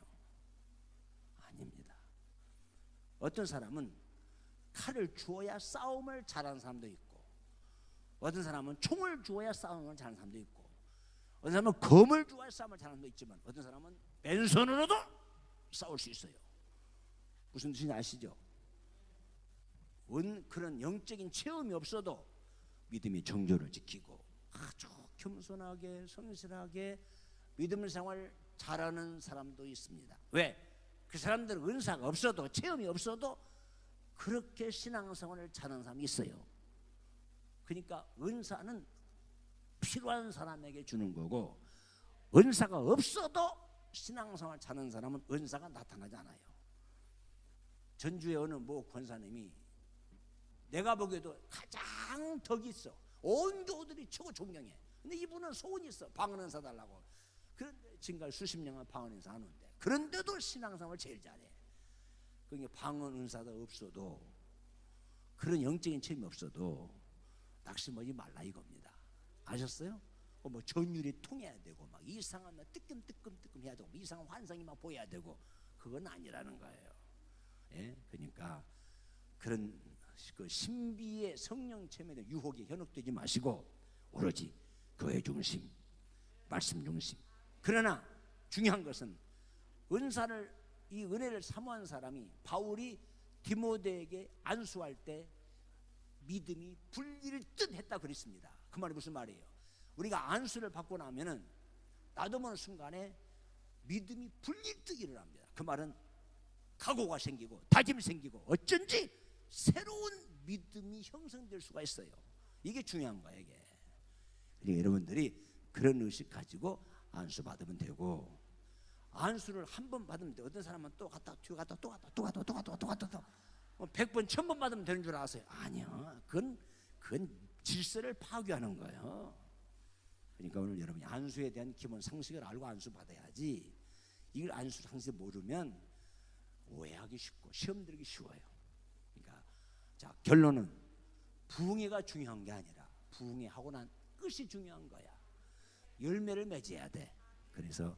아닙니다. 어떤 사람은 칼을 주어야 싸움을 잘하는 사람도 있고, 어떤 사람은 총을 주어야 싸움을 잘하는 사람도 있고, 어떤 사람은 검을 주어야 싸움을 잘하는 사람도 있지만, 어떤 사람은 맨손으로도 싸울 수 있어요. 무슨 뜻인지 아시죠? 그런 영적인 체험이 없어도 믿음의 정조를 지키고 아주 겸손하게 성실하게 믿음 생활 잘하는 사람도 있습니다. 왜? 그 사람들은 은사가 없어도 체험이 없어도 그렇게 신앙생활을 잘하는 사람이 있어요. 그러니까 은사는 필요한 사람에게 주는 거고, 은사가 없어도 신앙생활 잘하는 사람은 은사가 나타나지 않아요. 전주에 어느 모 권사님이 내가 보기에도 가장 덕이 있어. 온 교우들이 최고 존경해. 근데 이분은 소원이 있어. 방언 은사 달라고. 그런데 지금까지 수십 년간 방언 은사 하는데, 그런데도 신앙생활을 제일 잘해. 그러니까 방언 은사도 없어도, 그런 영적인 체험이 없어도 낙심하지 말라 이겁니다. 아셨어요? 뭐 전율이 통해야 되고 막 이상한 뜨끔뜨끔 해야 되고 이상한 환상이 막 보여야 되고, 그건 아니라는 거예요. 예? 그러니까 그런 그 신비의 성령 체험에 대한 유혹에 현혹되지 마시고 오로지 교회 중심, 말씀 중심. 그러나 중요한 것은 은사를, 이 은혜를 사모한 사람이, 바울이 디모데에게 안수할 때 믿음이 불릴 듯 했다 그랬습니다. 그 말이 무슨 말이에요? 우리가 안수를 받고 나면은 나도 모르는 순간에 믿음이 불릴 듯 일어납니다. 그 말은 각오가 생기고 다짐이 생기고 어쩐지 새로운 믿음이 형성될 수가 있어요. 이게 중요한 거예요, 이게. 그러니까 여러분들이 그런 의식 가지고 안수 받으면 되고, 안수를 한 번 받으면 돼. 어떤 사람은 또 갔다 또 갔다 100번 1000번 받으면 되는 줄 아세요? 아니요. 그건 질서를 파괴하는 거예요. 그러니까 오늘 여러분이 안수에 대한 기본 상식을 알고 안수 받아야지, 이걸 안수 상식 모르면 오해하기 쉽고 시험 들기 쉬워요. 그러니까 자, 결론은 부흥회가 중요한 게 아니라 부흥회하고 난 끝이 중요한 거야. 열매를 맺어야 돼. 그래서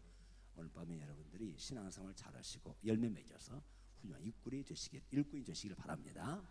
오늘 밤에 여러분들이 신앙생활 잘하시고 열매 맺어서 훌륭한 일꾼이 되시길 바랍니다.